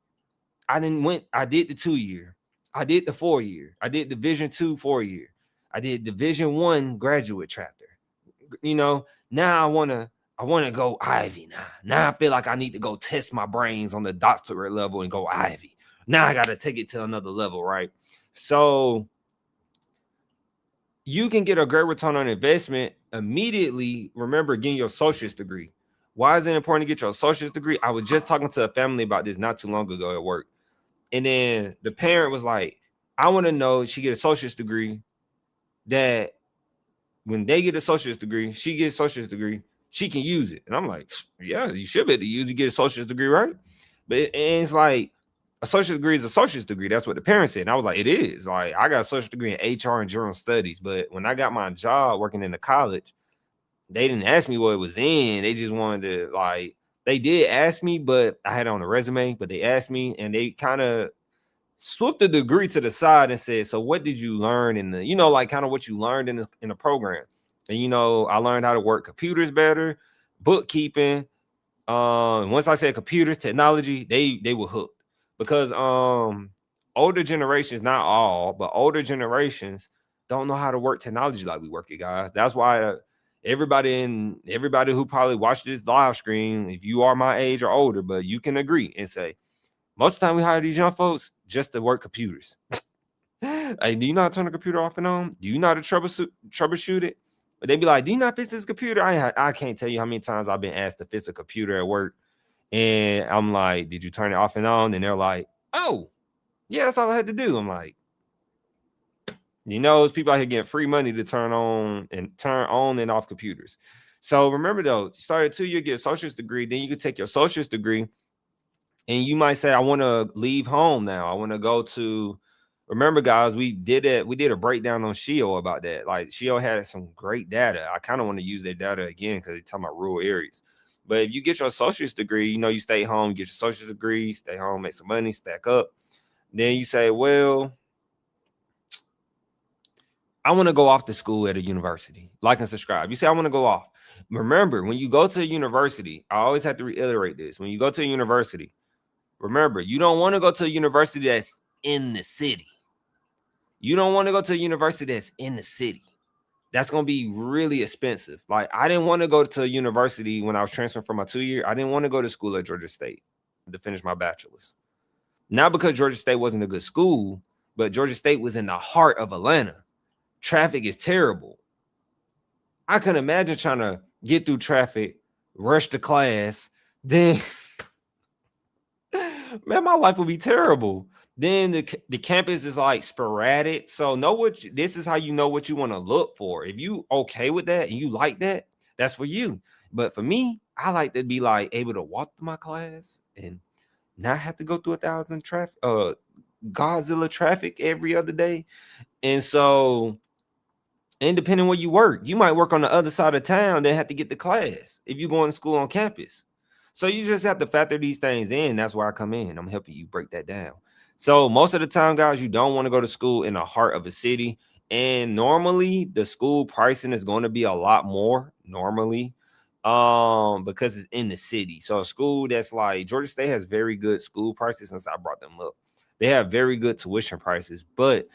I did the 2-year. I did the 4-year. I did Division II 4-year. I did Division I graduate chapter. You know, now I want to go Ivy now. Now I feel like I need to go test my brains on the doctorate level and go Ivy. Now I got to take it to another level, right? So you can get a great return on investment immediately. Remember, getting your associate's degree. Why is it important to get your associate's degree? I was just talking to a family about this not too long ago at work. And then the parent was like, I want to know, she get an associate's degree, that when they get an associate's degree, she gets an associate's degree, she can use it. And I'm like, yeah, you should be able to use it, get an associate's degree, right? But it's like, associate's degree is associate's degree. That's what the parents said. And I was like, it is. Like, I got an associate's degree in HR and general studies. But when I got my job working in the college, they didn't ask me what it was in. They just wanted to, like, they did ask me, but I had it on the resume, but they asked me and they kind of swept the degree to the side and said, so what did you learn in the, you know, like kind of what you learned in the program. And I learned how to work computers better, bookkeeping. Once I said computers, technology, they were hooked because older generations, not all, but older generations don't know how to work technology like we work it, guys. That's why everybody who probably watched this live stream, if you are my age or older, but you can agree and say most of the time we hire these young folks just to work computers. Hey, do you know how to turn the computer off and on? Do you know how to troubleshoot it? But they be like, do you not fix this computer? I can't tell you how many times I've been asked to fix a computer at work. And I'm like, did you turn it off and on? And they're like, oh, yeah, that's all I had to do. I'm like, there's people out here getting free money to turn on and off computers. So remember though, you started 2 years, get a associate's degree, then you could take your associate's degree and you might say, I want to leave home now. I want to go to, remember guys, we did a breakdown on SHIO about that. Like SHIO had some great data. I kind of want to use their data again because they're talking about rural areas. But if you get your associate's degree, you stay home, get your associate's degree, stay home, make some money, stack up. Then you say, well, I want to go off to school at a university. Like and subscribe. You say, I want to go off. Remember, when you go to a university, I always have to reiterate this. When you go to a university, remember, you don't want to go to a university that's in the city. You don't want to go to a university that's in the city. That's going to be really expensive. Like, I didn't want to go to a university when I was transferring from my 2-year. I didn't want to go to school at Georgia State to finish my bachelor's. Not because Georgia State wasn't a good school, but Georgia State was in the heart of Atlanta. Traffic is terrible. I can imagine trying to get through traffic, rush to class, then, man, my life would be terrible. Then the campus is like sporadic. So this is how you know what you want to look for. If you okay with that and you like that, that's for you. But for me, I like to be like able to walk to my class and not have to go through 1,000 Godzilla traffic every other day. And so, and depending where you work, you might work on the other side of town, then have to get to class if you're going to school on campus. So you just have to factor these things in. That's where I come in. I'm helping you break that down. So most of the time, guys, you don't want to go to school in the heart of a city. And normally the school pricing is going to be a lot more normally because it's in the city. So a school that's like Georgia State has very good school prices since I brought them up. They have very good tuition prices, but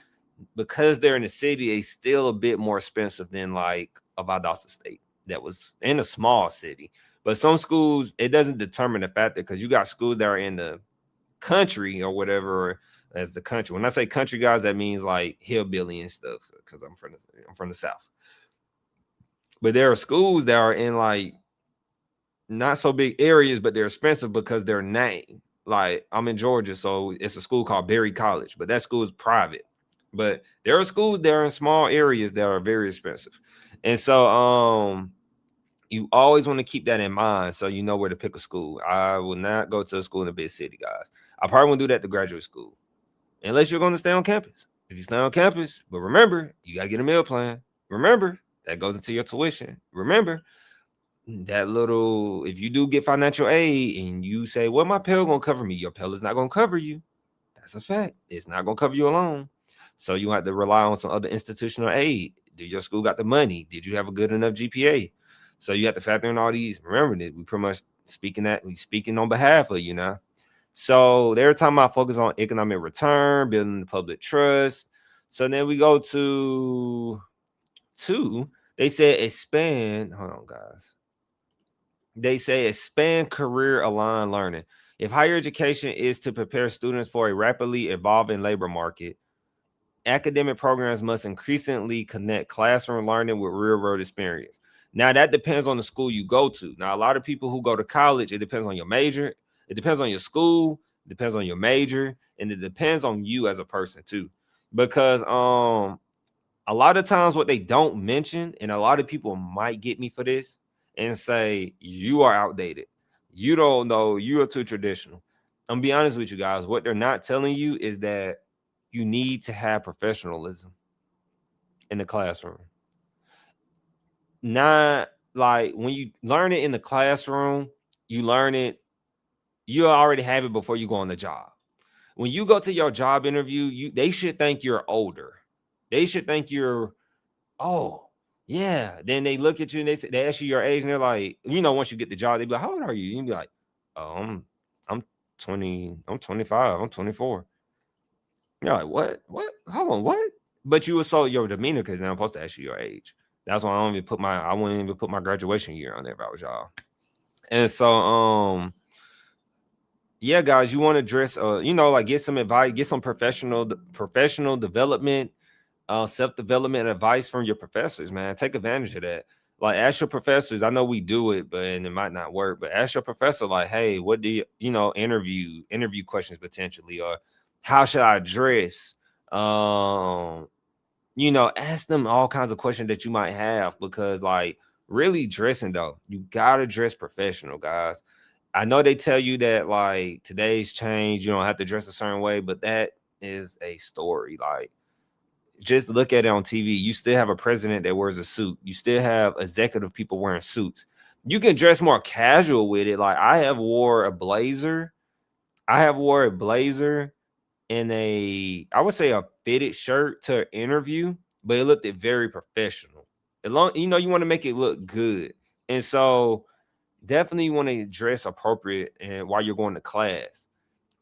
because they're in the city, they still a bit more expensive than like a Valdosta State that was in a small city. But some schools, it doesn't determine the factor because you got schools that are in the country or whatever as the country. When I say country, guys, that means like hillbilly and stuff because I'm from the South. But there are schools that are in like not so big areas, but they're expensive because they're named. Like I'm in Georgia, so it's a school called Berry College, but that school is private. But there are schools that are in small areas that are very expensive. And so you always want to keep that in mind so you know where to pick a school. I will not go to a school in a big city, guys. I probably won't do that to graduate school unless you're going to stay on campus. If you stay on campus, but remember, you got to get a meal plan. Remember, that goes into your tuition. Remember, that little, if you do get financial aid and you say, well, my Pell going to cover me, your Pell is not going to cover you. That's a fact. It's not going to cover you alone. So you have to rely on some other institutional aid. Did your school got the money? Did you have a good enough GPA? So you have to factor in all these. Remember that we pretty much speaking on behalf of you now. So every time I focus on economic return, building the public trust. So then we go to 2. They said expand. Hold on, guys. They say expand career aligned learning. If higher education is to prepare students for a rapidly evolving labor market, academic programs must increasingly connect classroom learning with real world experience. Now, that depends on the school you go to. Now, a lot of people who go to college, it depends on your major. It depends on your school. It depends on your major. And it depends on you as a person, too. Because a lot of times what they don't mention, and a lot of people might get me for this and say, you are outdated. You don't know. You are too traditional. I'm going to be honest with you guys. What they're not telling you is that you need to have professionalism in the classroom. Not like when you learn it in the classroom, you learn it, you already have it before you go on the job. When you go to your job interview, they should think you're older. They should think you're, oh, Yeah. Then they look at you and they ask you your age, and they're like, once you get the job, they be like, how old are you? You be like, oh, I'm 20, I'm 25, I'm 24. You're like, what? Hold on, what? But you were so your demeanor, because now I'm supposed to ask you your age. That's why I wouldn't even put my graduation year on there if I was y'all. And so yeah, guys, you want to dress like get some advice, get some professional development, self-development advice from your professors, man. Take advantage of that. Like, ask your professors. I know we do it, and it might not work, but ask your professor, like, hey, what do you interview questions potentially, or how should I dress? Ask them all kinds of questions that you might have, because like, really dressing though, you gotta dress professional, guys. I know they tell you that like today's change, you don't have to dress a certain way, but that is a story. Like, just look at it on TV. You still have a president that wears a suit. You still have executive people wearing suits. You can dress more casual with it. Like, I have wore a blazer. In I would say a fitted shirt to an interview, but it looked very professional. As long, you want to make it look good. And so definitely you want to dress appropriate and while you're going to class.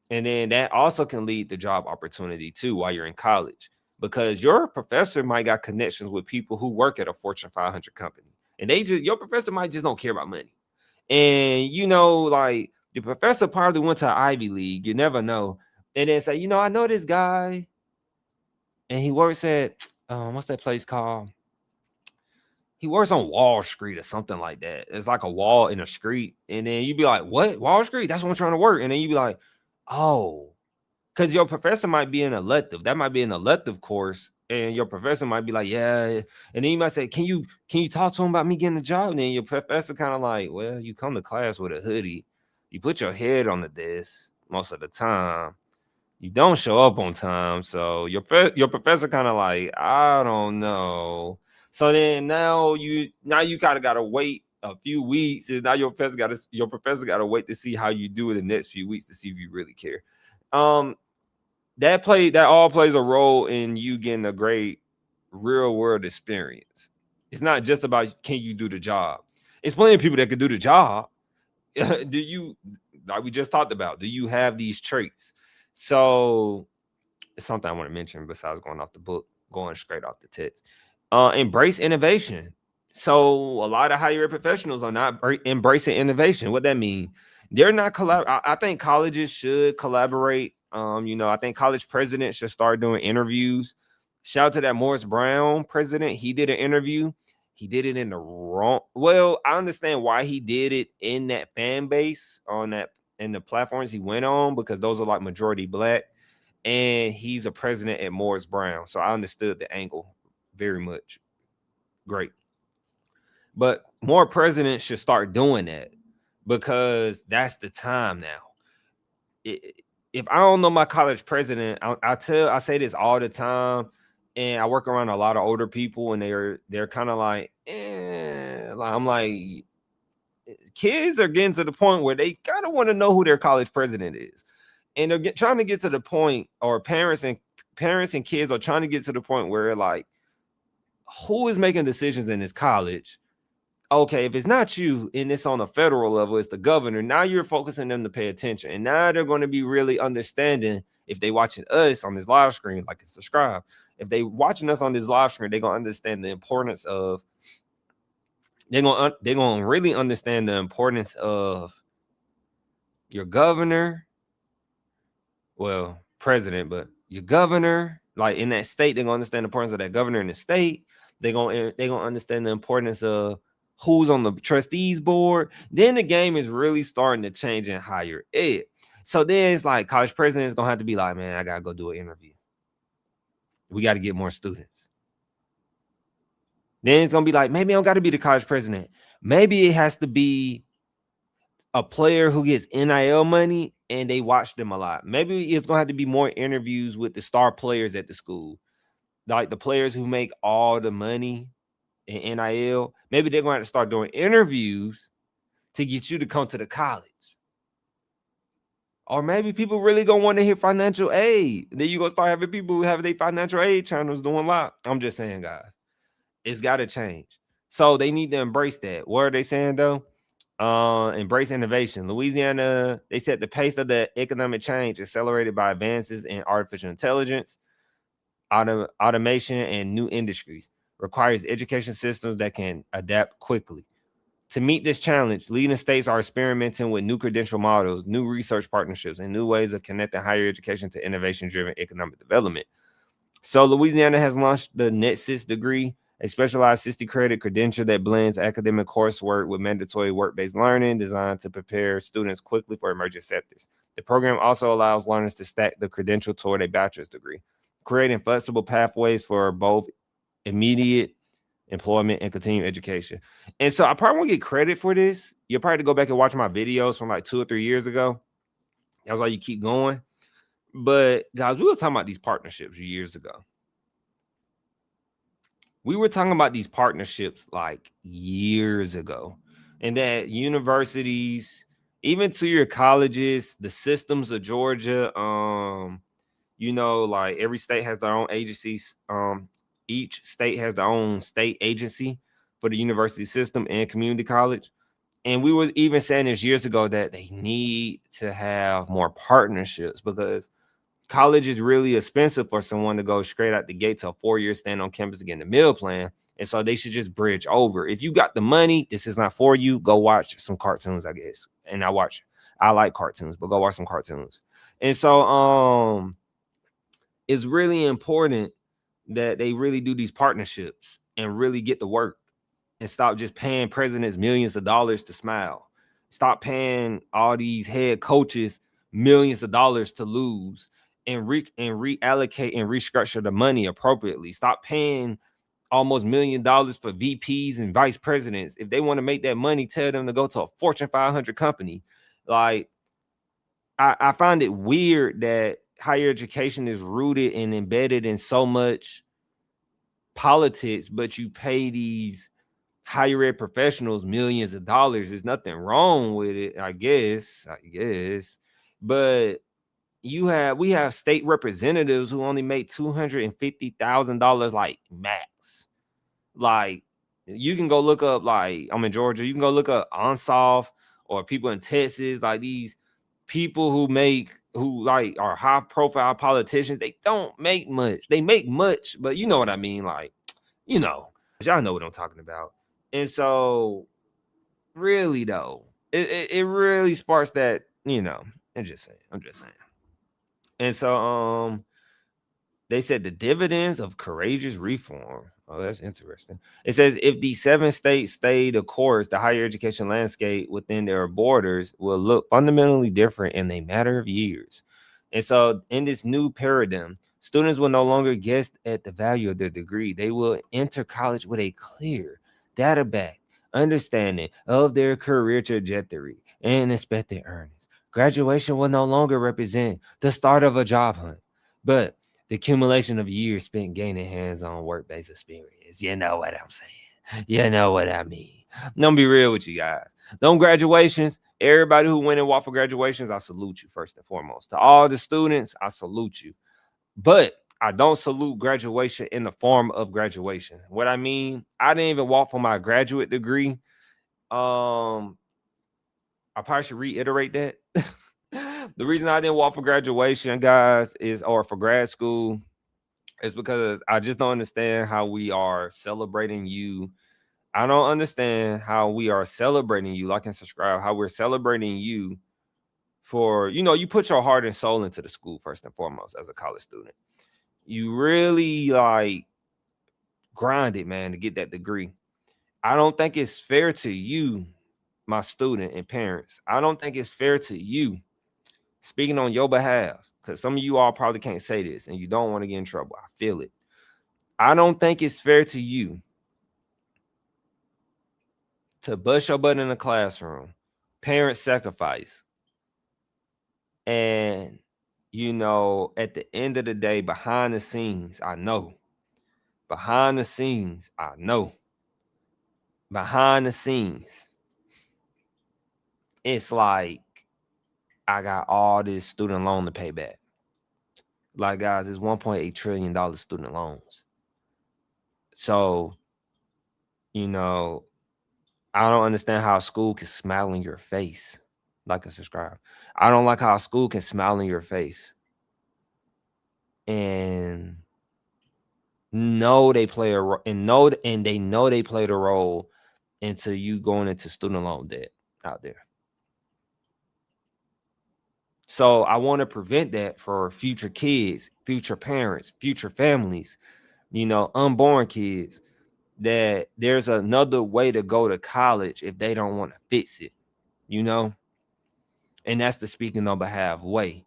And then that also can lead to job opportunity too while you're in college, because your professor might got connections with people who work at a Fortune 500 company, and your professor might just don't care about money. And like, the professor probably went to Ivy League. You never know. And then say, I know this guy, and he works at what's that place called? He works on Wall Street or something like that. It's like a wall in a street. And then you'd be like, what? Wall Street? That's what I'm trying to work. And then you'd be like, oh, because your professor might be an elective. That might be an elective course. And your professor might be like, yeah. And then you might say, can you talk to him about me getting the job? And then your professor kind of like, well, you come to class with a hoodie. You put your head on the desk most of the time. You don't show up on time. So your professor kind of like, I don't know. So then now you kind of got to wait a few weeks, and now your professor got to wait to see how you do in the next few weeks to see if you really care. That all plays a role in you getting a great real world experience. It's not just about, can you do the job? It's plenty of people that can do the job. Do you, like we just talked about, do you have these traits? So it's something I want to mention besides going off the book, going straight off the text. Embrace innovation. So a lot of higher ed professionals are not embracing innovation. What that mean? They're not I think colleges should collaborate. I think college presidents should start doing interviews. Shout out to that Morris Brown president. He did an interview. He did it in the wrong. Well, I understand why he did it in that fan base in the platforms he went on, because those are like majority Black, and he's a president at Morris Brown. So I understood the angle very much. Great. But more presidents should start doing that, because that's the time now. If I don't know my college president, I say this all the time, and I work around a lot of older people, and they're kind of like, I'm like, kids are getting to the point where they kind of want to know who their college president is, and they're trying to get to the point, or parents and kids are trying to get to the point where, like, who is making decisions in this college? Okay, if it's not you and it's on a federal level, it's the governor. Now you're focusing them to pay attention, and now they're going to be really understanding. If they watching us on this live screen, like and subscribe. If they watching us on this live screen, they're gonna understand the importance of. They're gonna really understand the importance of your governor. Well, president, but your governor, like in that state, they're gonna understand the importance of that governor in the state. They're gonna understand the importance of who's on the trustees board. Then the game is really starting to change in higher ed. So then it's like college president is gonna have to be like, man, I gotta go do an interview. We got to get more students. Then it's gonna be like, maybe I don't got to be the college president. Maybe it has to be a player who gets NIL money and they watch them a lot. Maybe it's gonna have to be more interviews with the star players at the school, like the players who make all the money in NIL. Maybe they're going to have to start doing interviews to get you to come to the college. Or maybe people really gonna want to hear financial aid. Then you're gonna start having people who have their financial aid channels doing a lot. I'm just saying, guys. It's got to change. So they need to embrace that. What are they saying though? Embrace innovation. Louisiana, they said the pace of the economic change accelerated by advances in artificial intelligence, automation, and new industries requires education systems that can adapt quickly. To meet this challenge, leading states are experimenting with new credential models, new research partnerships, and new ways of connecting higher education to innovation-driven economic development. So Louisiana has launched the NCES degree, a specialized 60-credit credential that blends academic coursework with mandatory work-based learning designed to prepare students quickly for emerging sectors. The program also allows learners to stack the credential toward a bachelor's degree, creating flexible pathways for both immediate employment and continuing education. And so I probably won't get credit for this. You'll probably go back and watch my videos from like 2 or 3 years ago. That's why you keep going. But guys, we were talking about these partnerships years ago. We were talking about these partnerships like years ago. And that universities, even to your colleges, the systems of Georgia, like every state has their own agencies. Each state has their own state agency for the university system and community college. And we were even saying this years ago that they need to have more partnerships because college is really expensive for someone to go straight out the gate to a 4-year stand on campus again, the meal plan. And so they should just bridge over. If you got the money, this is not for you. Go watch some cartoons, I guess. And I like cartoons, but go watch some cartoons. And so it's really important that they really do these partnerships and really get to work and stop just paying presidents millions of dollars to smile. Stop paying all these head coaches millions of dollars to lose and reallocate and restructure the money appropriately. Stop paying almost $1 million for VPs and vice presidents. If they want to make that money, tell them to go to a Fortune 500 company. Like, I find it weird that higher education is rooted and embedded in so much politics, but you pay these higher ed professionals millions of dollars. There's nothing wrong with it, I guess. But we have state representatives who only make $250,000 like max. Like, you can go look up, like, I'm in Georgia, you can go look up Onsoff or people in Texas, like these people who are high profile politicians. They don't make much. They make much, but you know what I mean? Like, y'all know what I'm talking about. And so really though, it really sparks that, I'm just saying. And so they said the dividends of courageous reform. Oh, that's interesting. It says if the 7 states stay the course, the higher education landscape within their borders will look fundamentally different in a matter of years. And so in this new paradigm, students will no longer guess at the value of their degree. They will enter college with a clear, data-backed understanding of their career trajectory and expected earnings. Graduation will no longer represent the start of a job hunt, but the accumulation of years spent gaining hands-on work-based experience. You know what I'm saying? You know what I mean? Don't be real with you guys. Them graduations, everybody who went and walked for graduations, I salute you first and foremost. To all the students, I salute you. But I don't salute graduation in the form of graduation. What I mean, I didn't even walk for my graduate degree. I probably should reiterate that. The reason I didn't walk for graduation, guys, or for grad school, is because I just don't understand how we are celebrating you. I don't understand how we are celebrating you. Like and subscribe, how we're celebrating you for, you put your heart and soul into the school first and foremost as a college student. You really grinded, man, to get that degree. I don't think it's fair to you, my student and parents. I don't think it's fair to you, speaking on your behalf, because some of you all probably can't say this and you don't want to get in trouble. I feel it. I don't think it's fair to you to bust your butt in the classroom, parent sacrifice, and at the end of the day, behind the scenes, it's like I got all this student loan to pay back. Like, guys, it's $1.8 trillion student loans. So You know, I don't understand how a school can smile in your face. Like and subscribe. I don't like how a school can smile in your face and know they play a role and they know they played a role into you going into student loan debt out there. So I want to prevent that for future kids, future parents, future families, unborn kids, that there's another way to go to college if they don't want to fix it, and that's the speaking on behalf way.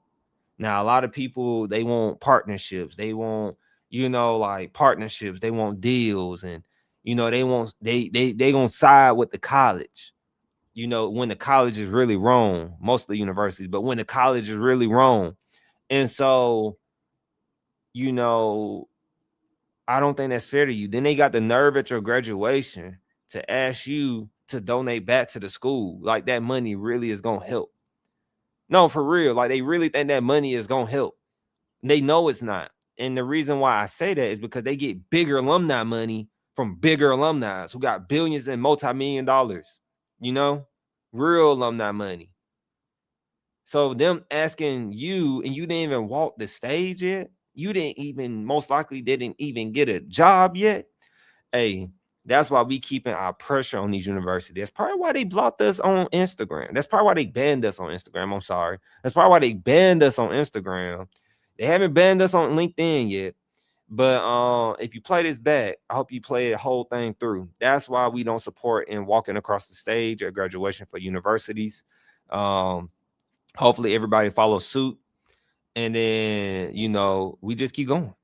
Now, a lot of people, they want partnerships. They want, like partnerships. They want deals, and they gonna side with the college. When the college is really wrong, most of the universities, but when the college is really wrong, and so, I don't think that's fair to you. Then they got the nerve at your graduation to ask you to donate back to the school, like that money really is gonna help. No, for real, like they really think that money is gonna help. They know it's not. And the reason why I say that is because they get bigger alumni money from bigger alumni who got billions and multi-million dollars, real alumni money. So them asking you, and you didn't even walk the stage yet. You most likely didn't even get a job yet. Hey, that's why we keeping our pressure on these universities. That's probably why they blocked us on Instagram. That's probably why they banned us on Instagram. I'm sorry. That's probably why they banned us on Instagram. They haven't banned us on LinkedIn yet. But if you play this back, I hope you play the whole thing through. That's why we don't support in walking across the stage at graduation for universities. Hopefully everybody follows suit. And then, we just keep going.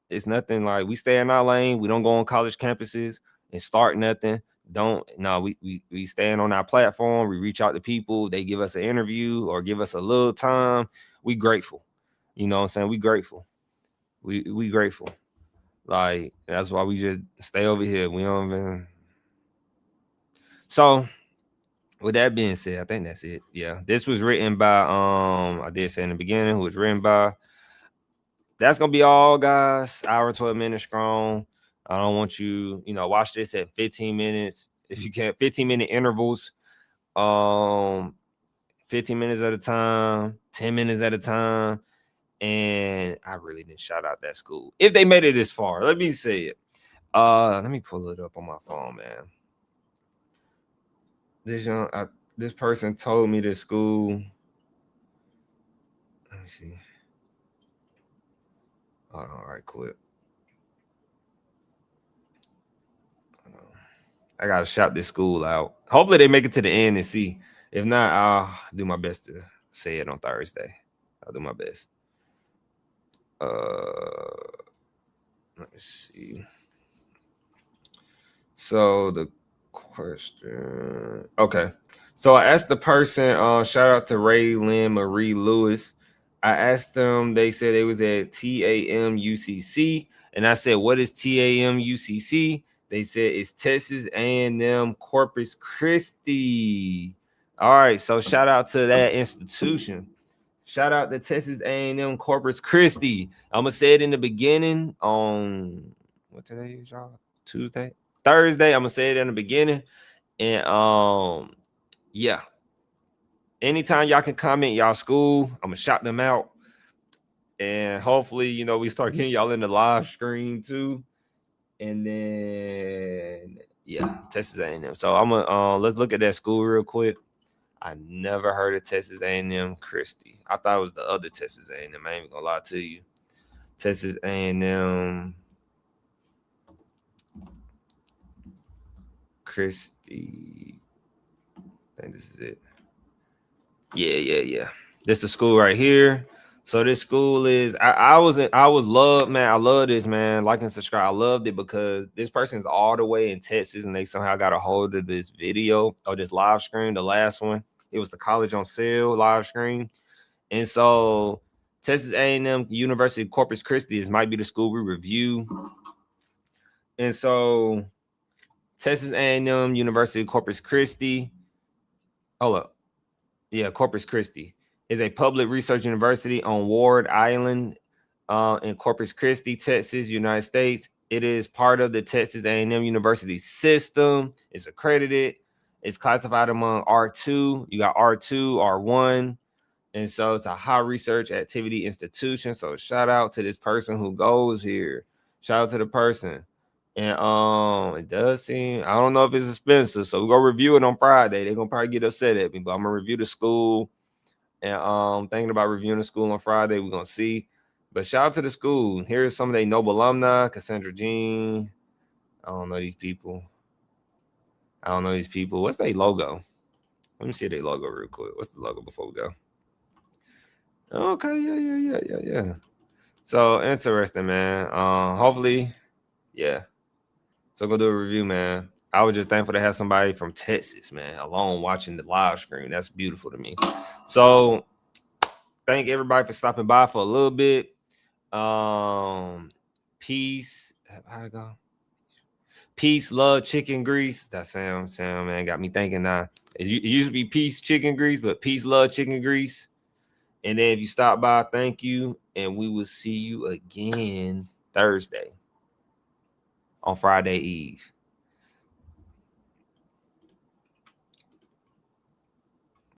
It's nothing like we stay in our lane. We don't go on college campuses and start nothing. We stand on our platform. We reach out to people. They give us an interview or give us a little time. We grateful. You know what I'm saying? We grateful. We grateful. Like, that's why we just stay over here. We don't even. So, with that being said, I think that's it. Yeah. This was written by, I did say in the beginning, who was written by. That's gonna be all, guys. Hour and 12 minutes strong. I don't want you, watch this at 15 minutes. If you can, 15-minute intervals. 15 minutes at a time, 10 minutes at a time. And I really didn't shout out that school. If they made it this far, let me say it. Let me pull it up on my phone, man. This person told me this school. Let me see. Hold on, right quick. I gotta shout this school out. Hopefully they make it to the end and see. If not, I'll do my best to say it on Thursday. I'll do my best. Let me see. So the question. Okay. So I asked the person, shout out to Ray Lynn Marie Lewis. I asked them, they said they was at TAMUCC. And I said, what is TAMUCC? They said it's Texas A&M Corpus Christi. All right, so shout out to that institution. Shout out to Texas A&M Corpus Christi. I'm gonna say it in the beginning on what today is, y'all? Tuesday, Thursday. I'm gonna say it in the beginning, and yeah. Anytime y'all can comment y'all school, I'm gonna shout them out, and hopefully, we start getting y'all in the live stream too. And then, yeah, Texas A&M. So I'm gonna let's look at that school real quick. I never heard of Texas A&M Christi. I thought it was the other Texas A&M. I ain't even gonna lie to you. Texas A&M Christi. I think this is it. Yeah. This is the school right here. So this school is I was loved, man. I love this, man. Like and subscribe. I loved it because this person's all the way in Texas and they somehow got a hold of this video or this live stream. The last one, it was the College on Sale live stream. And so Texas A&M University of Corpus Christi might be the school we review. And so Texas A&M University of Corpus Christi. Hold up. Yeah, Corpus Christi is a public research university on Ward Island in Corpus Christi, Texas, United States. It is part of the Texas A&M University system. It's accredited. It's classified among R2. You got R2, R1. And so it's a high research activity institution. So shout out to this person who goes here. Shout out to the person. And it does seem, I don't know if it's expensive. So we're gonna review it on Friday. They're gonna probably get upset at me, but I'm gonna review the school. And thinking about reviewing the school on Friday. We're gonna see. But shout out to the school. Here's some of their noble alumni. Cassandra Jean. I don't know these people. What's their logo? Let me see their logo real quick. What's the logo before we go? Okay, yeah. So interesting, man. Hopefully, yeah. So go do a review, man. I was just thankful to have somebody from Texas, man, alone watching the live screen. That's beautiful to me. So thank everybody for stopping by for a little bit. Peace. How I go? Peace, love, chicken grease. That sound, man, got me thinking now. It used to be peace, chicken grease, but peace, love, chicken grease. And then if you stop by, thank you. And we will see you again Thursday on Friday Eve.